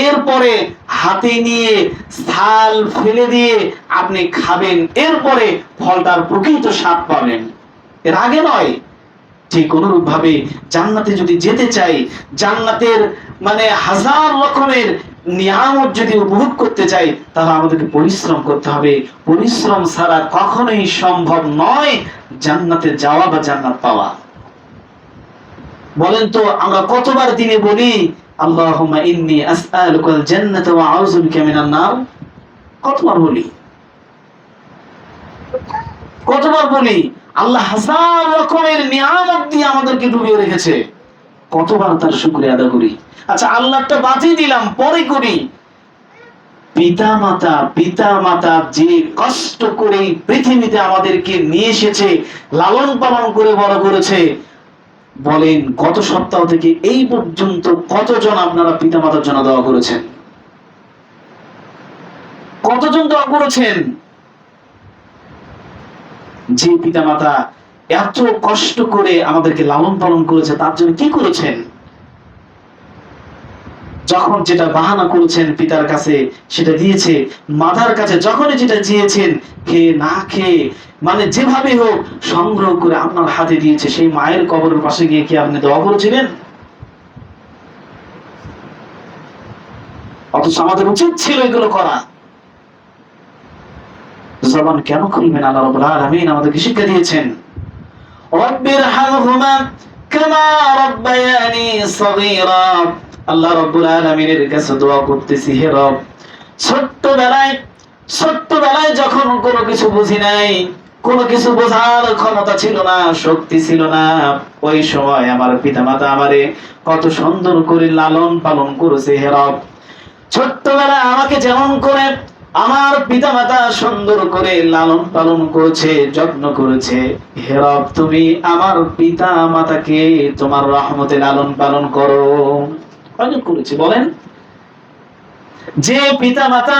এরপরে হাতে নিয়ে ছাল ফেলে দিয়ে আপনি খাবেন, এরপরে ফলটার প্রকৃত স্বাদ পাবেন, এর আগে নয়। ঠিক অনুরূপ ভাবে জান্নাতে যদি যেতে চাই, জান্নাতের মানে হাজার রকমের নিয়ামত যদি উপভোগ করতে চাই, তাহলে আমাদেরকে পরিশ্রম করতে হবে। পরিশ্রম ছাড়া কখনোই সম্ভব নয় জান্নাতে যাওয়া বা জান্নাত পাওয়া। বলেন তো আমরা কতবার দিনে বলি আল্লাহুম্মা ইন্নী আসআলুকাল জান্নাতা ওয়া আউযু বিকা মিনান নার? কতবার বলি? কতবার বলি? আল্লাহ হাজার রকমের নিয়ামত দিয়ে আমাদেরকে ডুবিয়ে রেখেছে, কতবার তার শুকরিয়া আদায় করি? আচ্ছা আল্লাহটা বাতিল দিলাম, পরে করি। পিতা মাতা যে কষ্ট করে পৃথিবীতে আমাদেরকে নিয়ে এসেছে, লালন পালন করে বড় করেছে, বলেন গত সপ্তাহ থেকে এই পর্যন্ত কতজন আপনারা পিতা মাতার জন্য দোয়া করেছেন? কতজন দোয়া করেছেন? যে পিতা মাতা এত কষ্ট করে আমাদেরকে লালন পালন করেছে, তার জন্য কি করেছেন? যখন যেটা বাহানা করেছেন পিতার কাছে সেটা দিয়েছে, মাতার কাছে যখনই যেটা চেয়েছেন খেয়ে না খেয়ে মানে যেভাবে হোক সংগ্রহ করে আপনার হাতে দিয়েছে, সেই মায়ের কবরের পাশে গিয়ে কি আপনি দোয়া করেছিলেন? অথচ আমাদের উচিত ছিল এগুলো করা। জবান কেন খুলবেন? আল্লাহ রাব্বুল আলামিন আমাদেরকে শিক্ষা দিয়েছেন, রব্বিরহামহুমা কামা রাব্বায়ানি সগীরা। আল্লাহ রাব্বুল আলামিনের কাছে দোয়া করতেছি, হে রব, ছোট্টবেলায় যখন কোনো কিছু বুঝি নাই, কোনো কিছু বোঝার ক্ষমতা ছিল না, শক্তি ছিল না, ওই সময় আমার পিতামাতা আমারে কত সুন্দর করে লালন পালন করেছে। হে রব, ছোট্টবেলায় আমাকে যেমন করে আমার পিতামাতা সুন্দর করে লালন পালন করেছে, যত্ন করেছে, হে রব তুমি আমার পিতা মাতাকে তোমার রহমতে লালন পালন করো। কয়জন করেছে বলেন? যে পিতা মাতা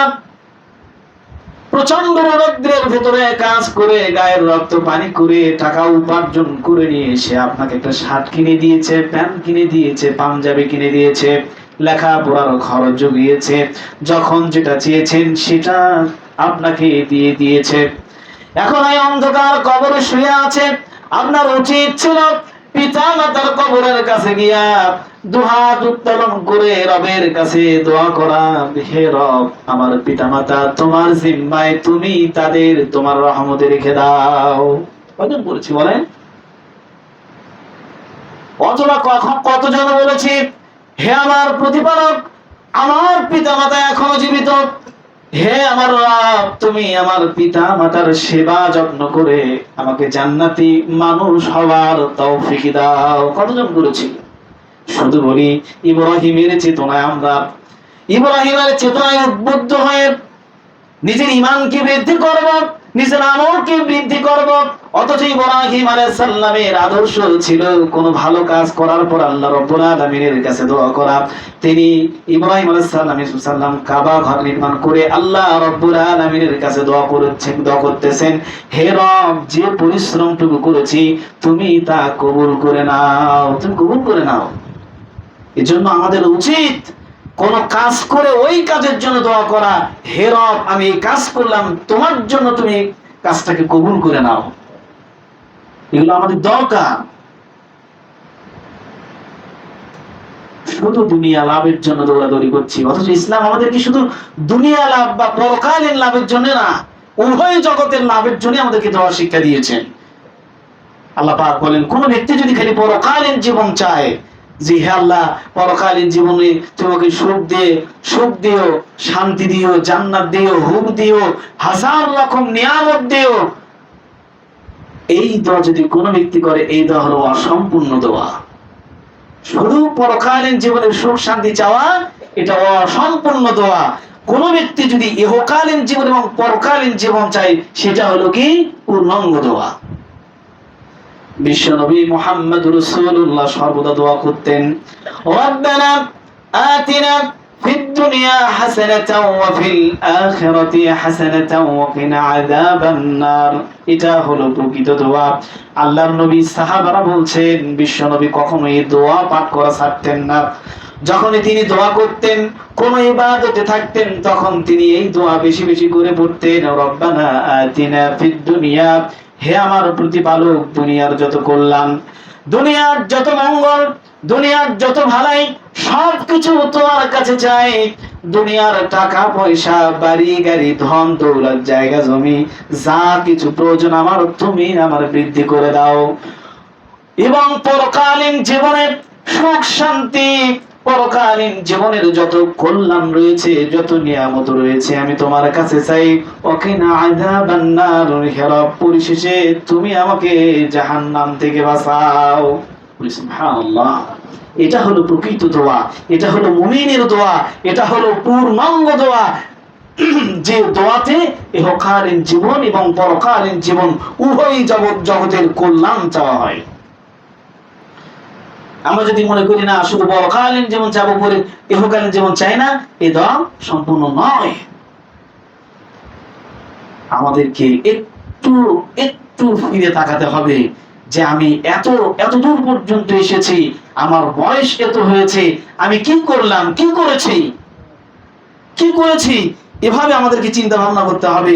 প্রচন্ড রৌদ্রের ভেতরে কাজ করে গায়ের রক্ত পানি করে টাকা উপার্জন করে নিয়ে এসে আপনাকে একটা শার্ট কিনে দিয়েছে, প্যান্ট কিনে দিয়েছে, পাঞ্জাবি কিনে দিয়েছে, লেখাপড়ার খরচ জুগিয়েছে, যখন যেটা চেয়েছেন সেটা আপনাকে দিয়ে দিয়েছে, এখন এই অন্ধকার কবরে শুয়ে আছে, আপনার উচিত ছিল পিতা মাতার কবরের কাছে গিয়া দুহাত উত্তোলন করে রবের কাছে দোয়া করা, হে রব আমার পিতা মাতা তোমার জিম্মায়, তুমি তাদের তোমার রহমতে রেখে দাও। কতজন বলেছি বলেন? অথবা কতজন বলেছি, হে আমার প্রতিপালক আমার পিতা মাতা এখনো জীবিত, হে আমার রব তুমি আমার পিতা মাতার সেবা যত্ন করে আমাকে জান্নাতি মানুষ হওয়ার তৌফিক দাও। কতজন করেছি? শুধু বলি ইব্রাহিমের চেতনায়, আমরা ইব্রাহিমের চেতনায় উদ্বুদ্ধ হয়ে নিজের ঈমানকে বৃদ্ধি করব, নিজের আমলকে বৃদ্ধি করব। অথচ ইব্রাহিম আলাইহিস সালামের আদর্শ ছিল কোন ভালো কাজ করার পর আল্লাহ রাব্বুল আলামিনের কাছে দোয়া করা। তিনি ইব্রাহিম আলাইহিস সালাম কাবা ঘর নির্মাণ করে আল্লাহ রাব্বুল আলামিনের কাছে দোয়া করতেছেন, হে রব যে পরিশ্রমটুকু করেছি তুমি তা কবুল করে নাও, তুমি কবুল করে নাও। এজন্য আমাদের উচিত কোন কাজ করে ওই কাজের জন্য দোয়া করা, হে রব আমি এই কাজ করলাম তোমার জন্য, তুমি কাজটাকে কবুল করে নাও। এগুলো আমাদের দরকার। শুধু দুনিয়া লাভের জন্য দৌড়াদৌড়ি করছি, অথচ ইসলাম আমাদেরকে শুধু দুনিয়া লাভ বা পরকালীন লাভের জন্য না, উভয় জগতের লাভের জন্য আমাদেরকে দোয়া শিক্ষা দিয়েছেন। আল্লাহ পাক বলেন কোন ব্যক্তি যদি খালি পরকালীন জীবন চায়, যে হে আল্লাহ পরকালীন জীবনে তোমাকে সুখ দিও, শান্তি দিও, জান্নাত দিও, হুক দিও, হাজার রকম নিয়ামত দিও, এই দোয়া যদি কোনো ব্যক্তি করে, এই দোয়া হলো অসম্পূর্ণ দোয়া। শুধু পরকালীন জীবনের সুখ শান্তি চাওয়া এটা অসম্পূর্ণ দোয়া। কোন ব্যক্তি যদি ইহকালীন জীবন এবং পরকালীন জীবন চায় সেটা হলো কি পূর্ণাঙ্গ দোয়া। বিশ্বনবী মুহাম্মদুর রাসূলুল্লাহ সর্বদা দোয়া করতেন, রব্বানা আতিনা ফিদ দুনিয়া হাসানাতাও ওয়া ফিল আখিরাতি হাসানাতাও ওয়া কিনা আযাবান নার। এটা হলো প্রকৃত দোয়া। আল্লাহর নবী সাহাবারা বলছেন বিশ্বনবী কখনো এই দোয়া পাঠ করা ছাড়তেন না। যখনই তিনি দোয়া করতেন, কোন ইবাদতে থাকতেন, তখন তিনি এই দোয়া বেশি বেশি করে পড়তেন, রব্বানা আতিনা ফিদ দুনিয়া, হে আমার প্রতিপালক দুনিয়ার যত কল্যাণ, দুনিয়ার যত মঙ্গল, দুনিয়ার যত ভালাই সবকিছু তোমার কাছে চাই। দুনিয়ার টাকা পয়সা, বাড়ি গাড়ি, ধন দৌলত, জায়গা জমি, যা কিছু প্রয়োজন আমার তুমি আমার বৃদ্ধি করে দাও। এবং পরকালীন জীবনের সুখ শান্তি, পরকালীন জীবনের যত কল্যাণ রয়েছে, যত নিয়ামত রয়েছে আমি তোমার কাছে চাই। ওয়াকিনা আযাবান নার, হে রব পরিশেষে তুমি আমাকে জাহান্নাম থেকে বাঁচাও। সুবহানাল্লাহ। এটা হলো প্রকৃত দোয়া, এটা হলো মুমিনের দোয়া, এটা হলো পূর্ণাঙ্গ দোয়া, যে দোয়াতে ইহকালীন জীবন এবং পরকালীন জীবন উভয় জগতের কল্যাণ চাওয়া হয়। আমরা যদি মনে করি না শুধু পরকালীন জীবন চাবো পরে ইহকালীন জীবন চাই না, এই দোয়া সম্পূর্ণ নয়। আমাদেরকে একটু একটু ফিরে তাকাতে হবে যে আমি এত দূর পর্যন্ত এসেছি, আমার বয়স এত হয়েছে, আমি কি করলাম, কি করেছি। এভাবে আমাদেরকে চিন্তা ভাবনা করতে হবে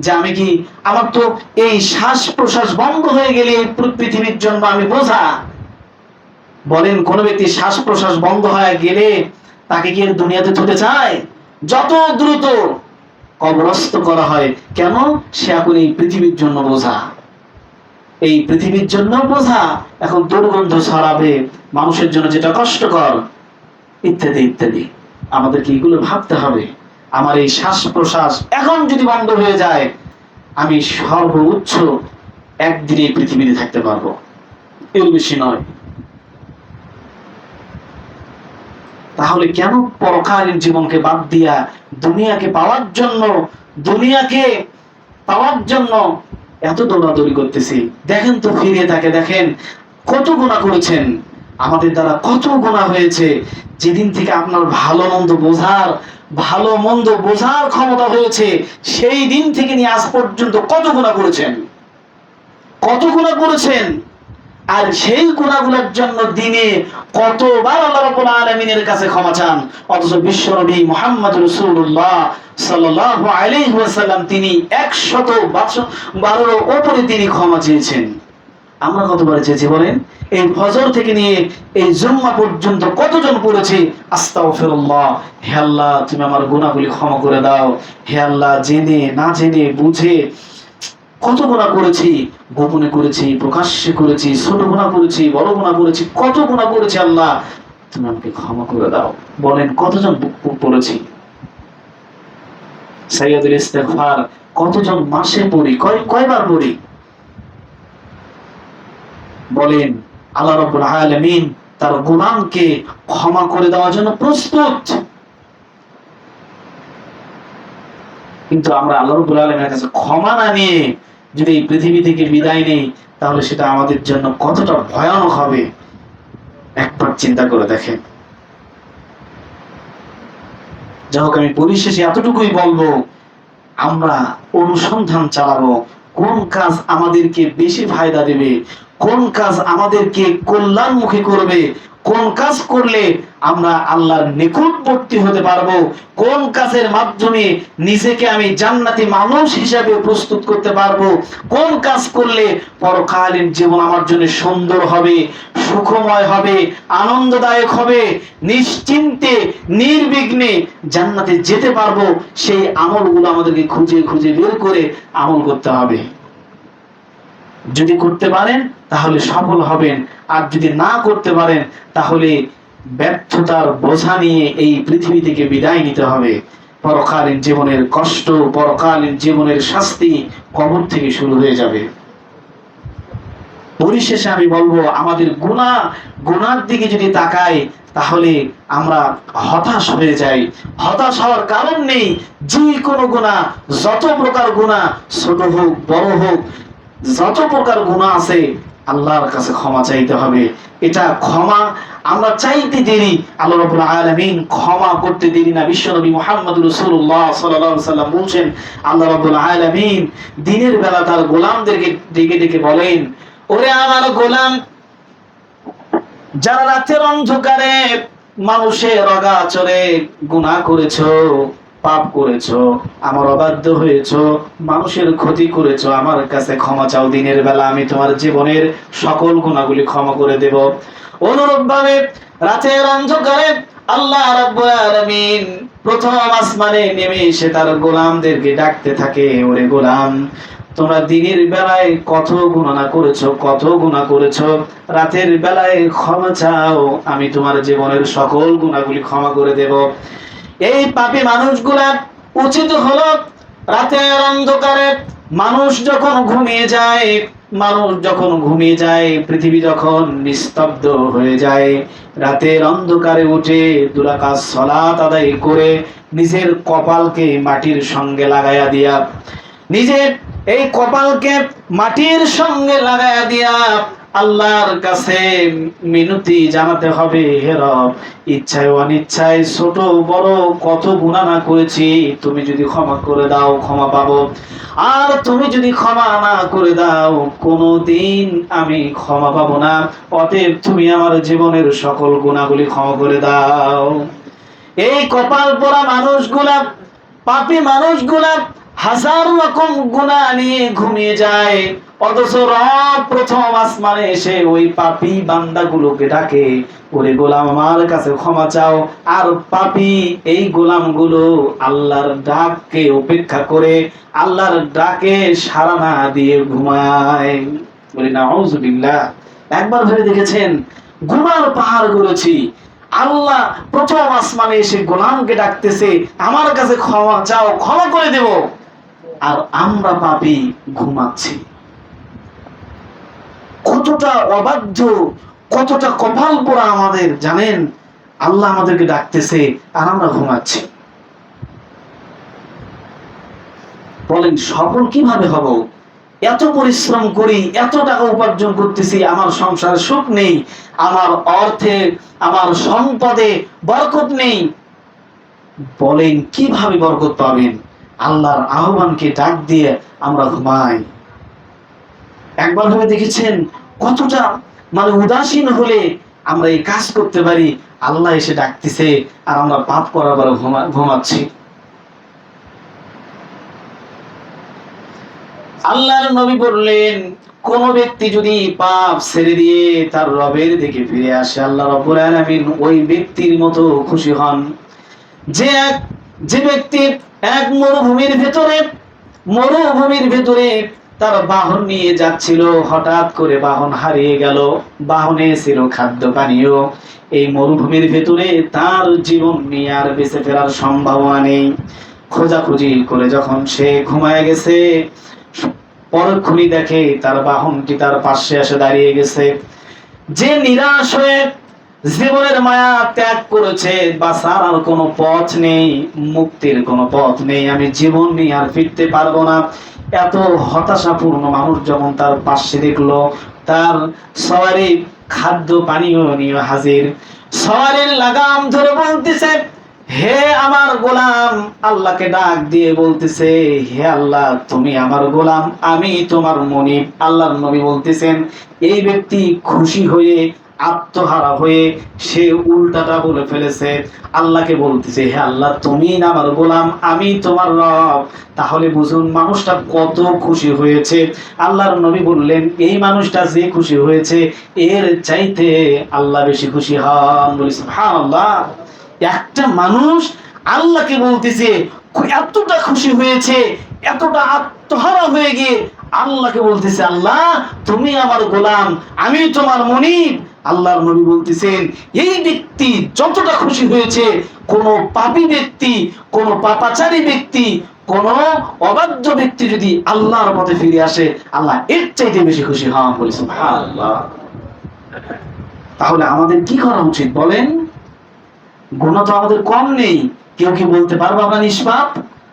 যে আমি কি, আমার তো এই শ্বাস প্রশ্বাস বন্ধ হয়ে গেলে পৃথিবীর জন্য আমি বোঝা। বলেন কোন ব্যক্তি শ্বাস প্রশ্বাস বন্ধ হয়ে গেলে তাকে কি দুনিয়াতে থুতে চায়? যত দ্রুত কবরস্থ করা হয়। কেন? সে এখন এই পৃথিবীর জন্য বোঝা, এই পৃথিবীর জন্য বোঝা, এখন দুর্গন্ধ ছড়াবে, মানুষের জন্য যেটা কষ্টকর, ইত্যাদি ইত্যাদি। আমাদেরকে এগুলো ভাবতে হবে। আমার এই শ্বাস প্রশ্বাস এখন যদি বন্ধ হয়ে যায়, আমি সর্বোচ্চ একদিনে পৃথিবীতে থাকতে পারবো, এর বেশি নয়। তাহলে কেন পরকালীন জীবনকে বাদ দিয়া দুনিয়াকে পাওয়ার জন্য এত দৌড়াদৌড়ি করতেছি? দেখেন তো, ফিরে তাকে দেখেন কত গুনাহ করেছেন, আমাদের দ্বারা কত গুনাহ হয়েছে। যেদিন থেকে আপনার ভালো মন্দ বোঝার ক্ষমতা হয়েছে, সেই দিন থেকে নিয়ে আজ পর্যন্ত কত গুনাহ করেছেন। আর সেই গুনাহগুলোর জন্য দিনে কতবার আল্লাহ রাব্বুল আলামিনের কাছে ক্ষমা চান। অথচ বিশ্বনবী মুহাম্মদুর রাসূলুল্লাহ সাল্লাল্লাহু আলাইহি ওয়াসাল্লাম তিনি 112 উপরে তিনি ক্ষমা চেয়েছেন। আমরা কতবার চেয়েছি বলেন? এই ফজর থেকে নিয়ে এই জুম্মা পর্যন্ত কতজন পড়েছি আস্তাগফিরুল্লাহ, হে আল্লাহ তুমি আমার গুনাহগুলি ক্ষমা করে দাও। হে আল্লাহ, জেনে না জেনে বুঝে কত গুনাহ করেছি, গোপনে করেছি, প্রকাশ্যে করেছি, ছোট গুনাহ করেছি, বড় গুনাহ করেছি, কত গুনাহ করেছি, আল্লাহ তুমি আমাকে ক্ষমা করে দাও। বলেন কতজন পড়েছি? সাইয়্যিদুল ইস্তিগফার কতজন মাসে পড়ি, কয়বার পড়ি? বলেন আল্লাহ রাব্বুল আলামিন তার গোলামকে ক্ষমা করে দেওয়ার জন্য প্রস্তুত। কিন্তু আমরা আল্লাহ রাব্বুল আলামিনের কাছে ক্ষমা না নিয়ে যদি এই পৃথিবী থেকে বিদায় নেই, তাহলে সেটা আমাদের জন্য কতটা ভয়ানক হবে একবার চিন্তা করে দেখেন। যাই হোক, আমি পরিশেষে এতটুকুই বলবো, আমরা অনুসন্ধান চালাবো কোন কাজ আমাদেরকে বেশি ফায়দা দেবে, কোন কাজ আমাদেরকে কল্যাণমুখী করবে, কোন কাজ করলে আমরা আল্লাহর নিকটবর্তী হতে পারবো, কোন কাজের মাধ্যমে নিজেকে আমি জান্নাতি মানুষ হিসাবে প্রস্তুত করতে পারবো, কোন কাজ করলে পরকালীন জীবন আমার জন্য সুন্দর হবে, সুখময় হবে, আনন্দদায়ক হবে, নিশ্চিন্তে নির্বিঘ্নে জান্নাতে যেতে পারবো, সেই আমলগুলো আমাদেরকে খুঁজে খুঁজে বের করে আমল করতে হবে। যদি করতে পারেন তাহলে সফল হবেন, আর যদি না করতে পারেন তাহলে ব্যর্থতার বোঝা নিয়ে এই পৃথিবী থেকে বিদায় নিতে হবে। পরকালীন জীবনের কষ্ট, পরকালীন জীবনের শাস্তি কবর থেকে শুরু হয়ে যাবে। পরিশেষে আমি বলবো, আমাদের গুনার দিকে যদি তাকাই তাহলে আমরা হতাশ হয়ে যাই। হতাশ হওয়ার কারণ নেই। যে কোনো গুনাহ, যত প্রকার গুনাহ, ছোট হোক বড় হোক, যত প্রকার গুনাহ আছে আল্লাহর কাছে ক্ষমা চাইতে হবে। এটা ক্ষমা আমরা চাইতে দেরি, আল্লাহ রাব্বুল আলামিন ক্ষমা করতে দেরি না। বিশ্বনবী মুহাম্মদ রাসূলুল্লাহ সাল্লাল্লাহু আলাইহি সাল্লাম বলেন, আল্লাহ রাব্বুল আলামিন দিনের বেলা তার গোলামদেরকে ডেকে ডেকে বলেন, ওরে আমার গোলাম, যারা রাতের অন্ধকারে মানুষের অগাচরে গুনাহ করেছো, পাপ করেছো, আমার অবাধ্য হয়েছো, মানুষের ক্ষতি করেছো, আমার কাছে ক্ষমা চাও। দিনের বেলা আমি তোমার জীবনের সকল গুনাহগুলি ক্ষমা করে দেব। অনুরূপভাবে রাতের অন্ধকারে আল্লাহ রাব্বুল আলামিন প্রথম আসমানে নেমে এসে তার গোলামদেরকে ডাকতে থাকে, ওরে গোলাম, তোমরা দিনের বেলায় কত গুনাহ করেছো, কত গুনাহ করেছো, রাতের বেলায় ক্ষমা চাও, আমি তোমার জীবনের সকল গুনাহগুলি ক্ষমা করে দেব। এই পাপী মানুষগুলা উচিত হলো রাতের অন্ধকারে মানুষ যখন ঘুমিয়ে যায়, পৃথিবী যখন নিস্তব্ধ হয়ে যায়, রাতের অন্ধকারে উঠে দুরাকাত সালাত আদায় করে নিজের কপালকে মাটির সঙ্গে লাগায়া দিয়া, নিজের এই কপালকে মাটির সঙ্গে লাগায়া দিয়া আল্লাহর কাছে মিনতি জানাতে হবে, হে রব, ইচ্ছায় অনিচ্ছায় ছোট বড় কত গুনাহ না করেছি, তুমি যদি ক্ষমা করে দাও ক্ষমা পাবো, আর তুমি যদি ক্ষমা না করে দাও কোনোদিন আমি ক্ষমা পাবো না। অতএব তুমি আমার জীবনের সকল গুনাহগুলি ক্ষমা করে দাও। এই কপাল পোড়া মানুষগুলা, পাপী মানুষগুলা হাজার রকম গুনাহ নিয়ে ঘুমিয়ে যায়, অথচ রব প্রথম আসমানে এসে ওই পাপী বান্দাগুলোকে ডাকে, ওরে গোলাম আমার কাছে ক্ষমা চাও। আর পাপী এই গোলামগুলো আল্লাহর ডাককে উপেক্ষা করে, আল্লাহর ডাকে সাড়া না দিয়ে ঘুমায়। বলি নাউযুবিল্লাহ। একবার ভেবে দেখেছেন, গুনার পাহাড় গড়েছি, আল্লাহ প্রথম আসমানে এসে গোলামকে ডাকতেছে, আমার কাছে ক্ষমা চাও, ক্ষমা করে দেব, আর আমরা পাপী ঘুমাচ্ছি। কতটা অবাধ্য, কতটা কপাল পোড়া আমাদের জানেন? আল্লাহ আমাদেরকে ডাকতেছে আর আমরা ঘুমাচ্ছি। বলেন সফল কিভাবে হব? এত পরিশ্রম করি, এত টাকা উপার্জন করতেছি, আমার সংসারে সুখ নেই, আমার অর্থে, আমার সম্পদে বরকত নেই। বলেন কিভাবে বরকত পাবেন? আল্লাহর আহ্বানকে ডাক দিয়ে আমরা ঘুমাই। একবার ভেবে দেখেছেন কতটা উদাসীন হলে আমরা এই কাজ করতে পারি? আল্লাহ এসে ডাকতেছে আর আমরা পাপ করার পরে ঘুমাচ্ছি। আল্লাহর নবী বললেন, কোন ব্যক্তি যদি পাপ ছেড়ে দিয়ে তার রবের দিকে ফিরে আসে, আল্লাহ রাব্বুল আলামিন ওই ব্যক্তির মতো খুশি হন যে ব্যক্তি এক মরুভূমির ভেতরে তার বাহন নিয়ে যাচ্ছিল, হঠাৎ করে বাহন হারিয়ে গেল, বাহনে ছিল খাদ্য পানীয়, এই মরুভূমির ভেতরে তার জীবন নিয়ে আর বেঁচে ফেরার সম্ভাবনা নেই। খোঁজাখুঁজি করে যখন সে ঘুমায় গেছে, পরক্ষণই দেখে তার বাহনটি তার পাশে এসে দাঁড়িয়ে গেছে। যে নিরাশ হয়ে জীবনের মায়া ত্যাগ করেছে, বাঁচার আর কোনো পথ নেই, মুক্তির কোনো পথ নেই, আমি জীবন নিয়ে আর ফিরতে পারবো না, এত হতাশাপূর্ণ মানুষ যখন তার পাশে দেখলো, তার সওয়ারি খাদ্য পানীয় নিয়ে হাজির, সওয়ারির লাগাম ধরে বলতেছে, হে আমার গোলাম, আল্লাহকে ডাক দিয়ে বলতেছে, হে আল্লাহ, তুমি আমার গোলাম, আমি তোমার মনিব। আল্লাহর নবী বলতেছেন, এই ব্যক্তি খুশি হয়ে আত্মহারা হয়ে সে উল্টাটা বলে ফেলেছে, আল্লাহকে বলতেছে, হে আল্লাহ, তুমি না আমার গোলাম, আমি তোমার রব। তাহলে বুঝুন মানুষটা কত খুশি হয়েছে। আল্লাহর নবী বললেন, এই মানুষটা যে খুশি হয়েছে এর চাইতে আল্লাহ বেশি খুশি হন। বলি সুবহানাল্লাহ। একটা মানুষ আল্লাহকে বলতেছে, এতটা খুশি হয়েছে, এতটা আত্মহারা হয়ে গিয়ে আল্লাহকে বলতেছে, আল্লাহ তুমি আমার গোলাম, আমি তোমার মনিব। আল্লাহর নবী বলতেছেন, এই ব্যক্তি যতটা খুশি হয়েছে, কোন পাপী ব্যক্তি, কোন পাপাচারী ব্যক্তি, কোন অবাধ্য ব্যক্তি যদি আল্লাহর পথে ফিরে আসে, আল্লাহ এর চাইতে বেশি খুশি হন। বলি সুবহানাল্লাহ। তাহলে আমাদের কি করা উচিত বলেন? গুনাহ তো আমাদের কম নেই। কেউ কি বলতে পারবো আমরা নিষ্পাপ,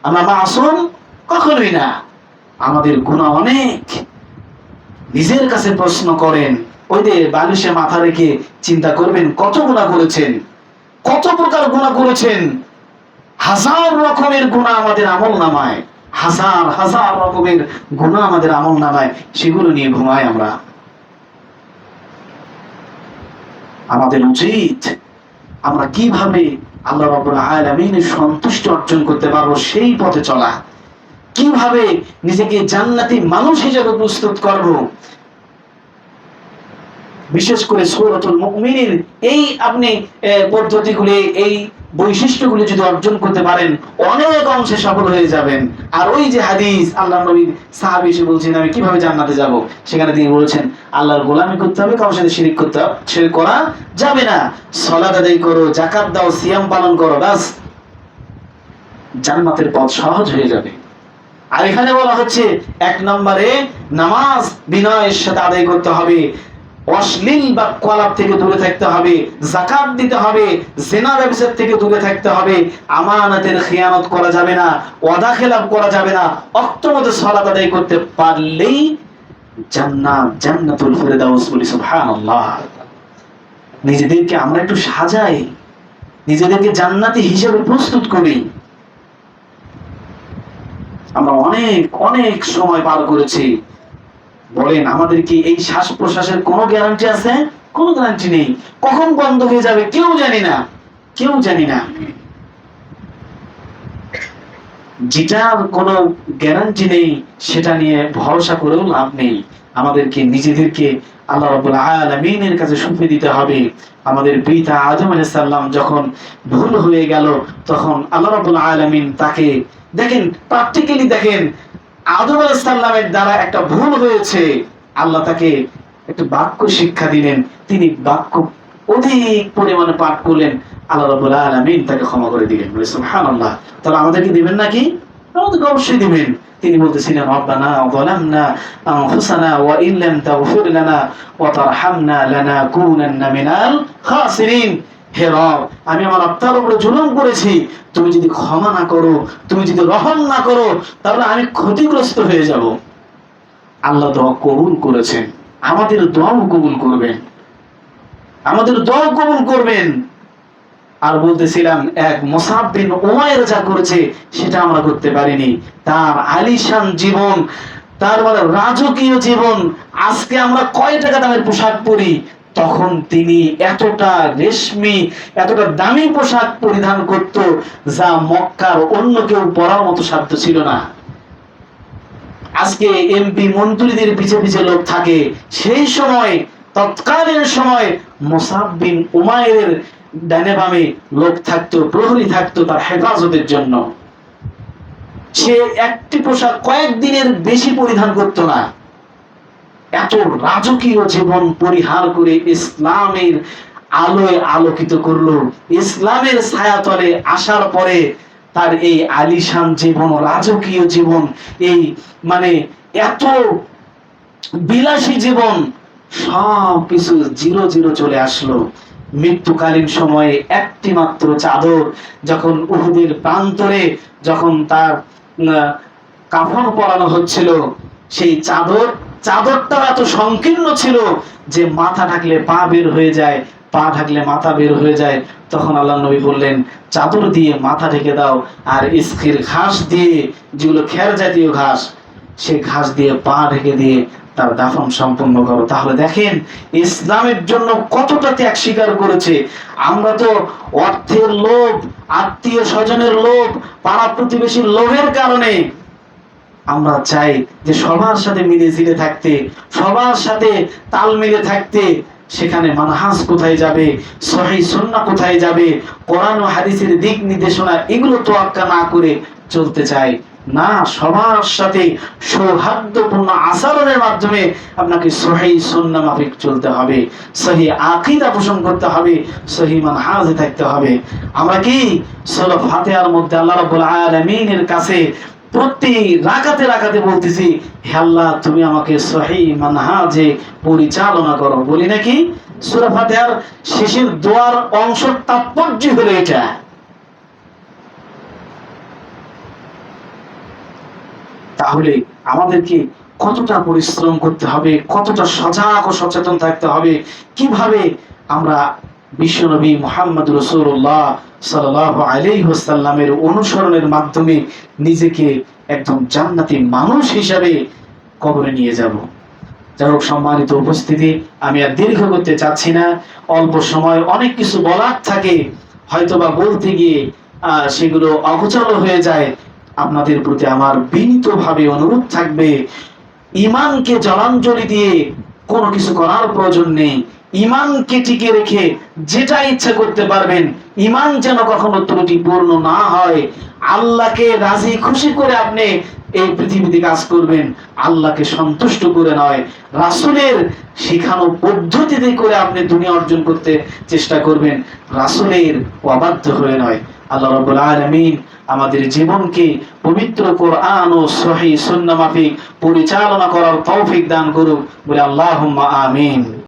আমরা মাসুম? কখনোই না। আমাদের গুনাহ অনেক। নিজের কাছে প্রশ্ন করেন, ওই যে বালিশে মাথা রেখে চিন্তা করবেন কত গুনাহ করেছেন, কত প্রকার গুনাহ করেছেন। হাজার রকমের গুনাহ আমাদের আমলনামায়, হাজার হাজার রকমের গুনাহ আমাদের আমলনামায়, সেগুলো নিয়ে ঘুমাই আমরা। আমাদের উচিত আমরা কিভাবে আল্লাহ রাব্বুল আলামিনের সন্তুষ্টি অর্জন করতে পারবো সেই পথে চলা, কিভাবে নিজেকে জান্নাতি মানুষ হিসেবে প্রস্তুত করব। বিশেষ করে সূরাতুল মুমিনের এই আপনি পদ্ধতিগুলি, এই বৈশিষ্ট্যগুলি যদি অর্জন করতে পারেন, অনেক অংশে সফল হয়ে যাবেন। আর ওই যে হাদিস, আল্লাহর নবীর সাহাবী এসে বলছেন আমি কিভাবে জান্নাতে যাব, সেখানে তিনি বলেছেন আল্লাহর গোলামি করতে হবে, কারোর সাথে শিরক করতে হবে, শিরক করা যাবে না। সালাত আদায় করো, যাকাত দাও, সিয়াম পালন করো, ব্যাস জান্নাতের পথ সহজ হয়ে যাবে। আর এখানে বলা হচ্ছে 1 নম্বরে নামাজ বিনয়ের সাথে আদায় করতে হবে, অশ্লীল বাক্যালাপ থেকে দূরে থাকতে হবে, যাকাত দিতে হবে, জিনা ব্যবসা থেকে দূরে থাকতে হবে, আমানতের খিয়ানত করা যাবে না, ওয়াদা খেলাফ করা যাবে না। ওয়াক্তমতো সালাত আদায় করতে পারলেই জান্নাত, জান্নাতুল ফেরদাউস। বলি সুবহানাল্লাহ। নিজেদেরকে আমরা একটু সাজাই, নিজেদেরকে জান্নাতি হিসেবে প্রস্তুত করি। আমরা অনেক অনেক সময় পার করেছি। বলেন আমাদের কি এই শ্বাস প্রশ্বাসের কোনো গ্যারান্টি আছে? কোনো গ্যারান্টি নেই। কখন বন্ধ হয়ে যাবে কেউ জানি না, কেউ জানি না। যেটার কোনো গ্যারান্টি নেই সেটা নিয়ে ভরসা করেও লাভ নেই। আমাদেরকে নিজেদেরকে আল্লাহ রাব্বুল আলামিনের কাছে সঁপে দিতে হবে। আমাদের পিতা আদম আলাইহিস সালাম যখন ভুল হয়ে গেল, তখন আল্লাহ রাব্বুল আলামিন তাকে দেখেন, প্র্যাকটিক্যালি দেখেন, আদম আলাইহিস সালামের দ্বারা একটা ভুল হয়েছে, আল্লাহ তাকে একটা বাক্য শিক্ষা দিলেন, তিনি বাক্য অধিক পরিমাণে পাঠ করলেন, আল্লাহ রাব্বুল আলামিন তাকে ক্ষমা করে দিলেন। বলে সুবহানাল্লাহ। তাহলে আমাদেরকে দিবেন নাকি? আমাদেরকে অবশ্যই দিবেন। তিনি বলতেছিলেন রব্বানা যালামনা আনফুসানা ওয়া ইন লাম তাগফির লানা ওয়া তারহামনা লানাকুনান্না মিনাল খাসিরিন। হে রব, আমি আমার আত্মার উপরে জুলুম করেছি, তুমি যদি ক্ষমা না করো, তুমি যদি রহম না করো, তাহলে আমি ক্ষতিগ্রস্ত হয়ে যাব। আল্লাহ দোয়া কবুল করেছেন, আমাদের দোয়াও কবুল করবেন, আমাদের দোয়া কবুল করবেন। আর বলতেছিলাম এক মুসাব বিন উমাইর যা করেছে সেটা আমরা করতে পারিনি। তার আলিশান জীবন, তার মানে রাজকীয় জীবন। আজকে আমরা কয় টাকা দামের পোশাক পরি, তখন তিনি এতটা রেশমি, এতটা দামি পোশাক পরিধান করত যা মক্কার অন্য কেউ পরার মতো সাধ্য ছিল না। আজকে এমপি মন্ত্রীদের পিছে পিছে লোক থাকে, সেই সময় তৎকালীন সময় মুসাব বিন উমাইরের ডানে বামে লোক থাকতো, প্রহরী থাকতো তার হেফাজতের জন্য। সে একটি পোশাক কয়েকদিনের বেশি পরিধান করতো না। এত রাজকীয় জীবন পরিহার করে ইসলামের আলোয় আলোকিত করলো। ইসলামের ছায়াতলে আসার পরে তার এই আলিশান জীবন, রাজকীয় জীবন, এই মানে এত বিলাসী জীবন, সব কিছু জিরো জিরো চলে আসলো। মৃত্যুকালীন সময়ে একটি মাত্র চাদর, যখন উহুদের প্রান্তরে যখন তার কাফন পরানো হচ্ছিল, সেই চাদরটা এত সংকীর্ণ ছিল যে মাথা ঢাকলে পা বের হয়ে যায়, পা ঢাকলে মাথা বের হয়ে যায়। তখন আল্লাহর নবী বললেন চাদর দিয়ে মাথা ঢেকে দাও, আর ইসখির ঘাস দিয়ে, যেগুলো খের জাতীয় ঘাস, সেই ঘাস দিয়ে পা ঢেকে দিয়ে তার দাফন সম্পন্ন করো। তাহলে দেখেন ইসলামের জন্য কতটা ত্যাগ স্বীকার করেছে। আমরা তো অর্থের লোভ, আত্মীয় স্বজনের লোভ, পাড়া প্রতিবেশীর লোভের কারণে আমরা চাই যে সবার সাথে মিলে ঝিলে থাকতে, সবার সাথে তাল মিলে থাকতে। সেখানে মানহাজ কোথায় যাবে, সহিহ সুন্নাহ কোথায় যাবে, কোরআন ও হাদিসের দিক নির্দেশনা, এগুলো তোয়াক্কা না করে চলতে চাই না। সবার সাথে সৌহার্দ্যপূর্ণ আচরণের মাধ্যমে আপনাকে সহিহ সুন্নাহ মাফিক চলতে হবে, সহিহ আকীদা পোষণ করতে হবে, সহিহ মানহাজে থাকতে হবে। আমরা কি সূরা ফাতিহার মধ্যে আল্লাহ রাব্বুল আলামিনের কাছে প্রতি রাকাতে রাকাতে বলতেছি, হে আল্লাহ তুমি আমাকে সহিহ মানহাজে পরিচালনা করো। বলি নাকি? সূরা ফাতিহার শেষের দোয়ার অংশের তাৎপর্য হলো এটা। তাহলে আমাদেরকে কতটা পরিশ্রম করতে হবে, কতটা সজাগ ও সচেতন থাকতে হবে, কিভাবে আমরা বিশ্বনবী মুহাম্মদ রাসূলুল্লাহ সাল্লাল্লাহু আলাইহি ওয়াসাল্লামের অনুসরণের মাধ্যমে নিজেকে একদম জান্নাতি মানুষ হিসাবে কবরে নিয়ে যাব। যাই হোক, সম্মানিত উপস্থিতি, আমি আর দীর্ঘ করতে চাচ্ছি না। অল্প সময় অনেক কিছু বলার থাকে, হয়তোবা বলতে গিয়ে সেগুলো অগোচর হয়ে যায়। আপনাদের প্রতি আমার বিনীতভাবে অনুরোধ থাকবে, ইমানকে জলাঞ্জলি দিয়ে কোনো কিছু করার প্রয়োজন নেই। ইমানকে টিকে রেখে যেটা ইচ্ছা করতে পারবেন। ইমান যেন কখনো ত্রুটিপূর্ণ না হয়। আল্লাহকে রাজি খুশি করে আপনি এই পৃথিবীতে কাজ করবেন, আল্লাহকে সন্তুষ্ট করে নয়। রাসূলের শেখানো পদ্ধতিতে করে আপনি দুনিয়া অর্জন করতে চেষ্টা করবেন, রাসূলের অবাধ্য হয়ে নয়। আল্লাহ রাব্বুল আলামিন আমাদের জীবনকে পবিত্র কোরআন ও সহিহ সুন্নাহ মাফিক পরিচালনা করার তৌফিক দান করুক, বলে আল্লাহুম্মা আমিন।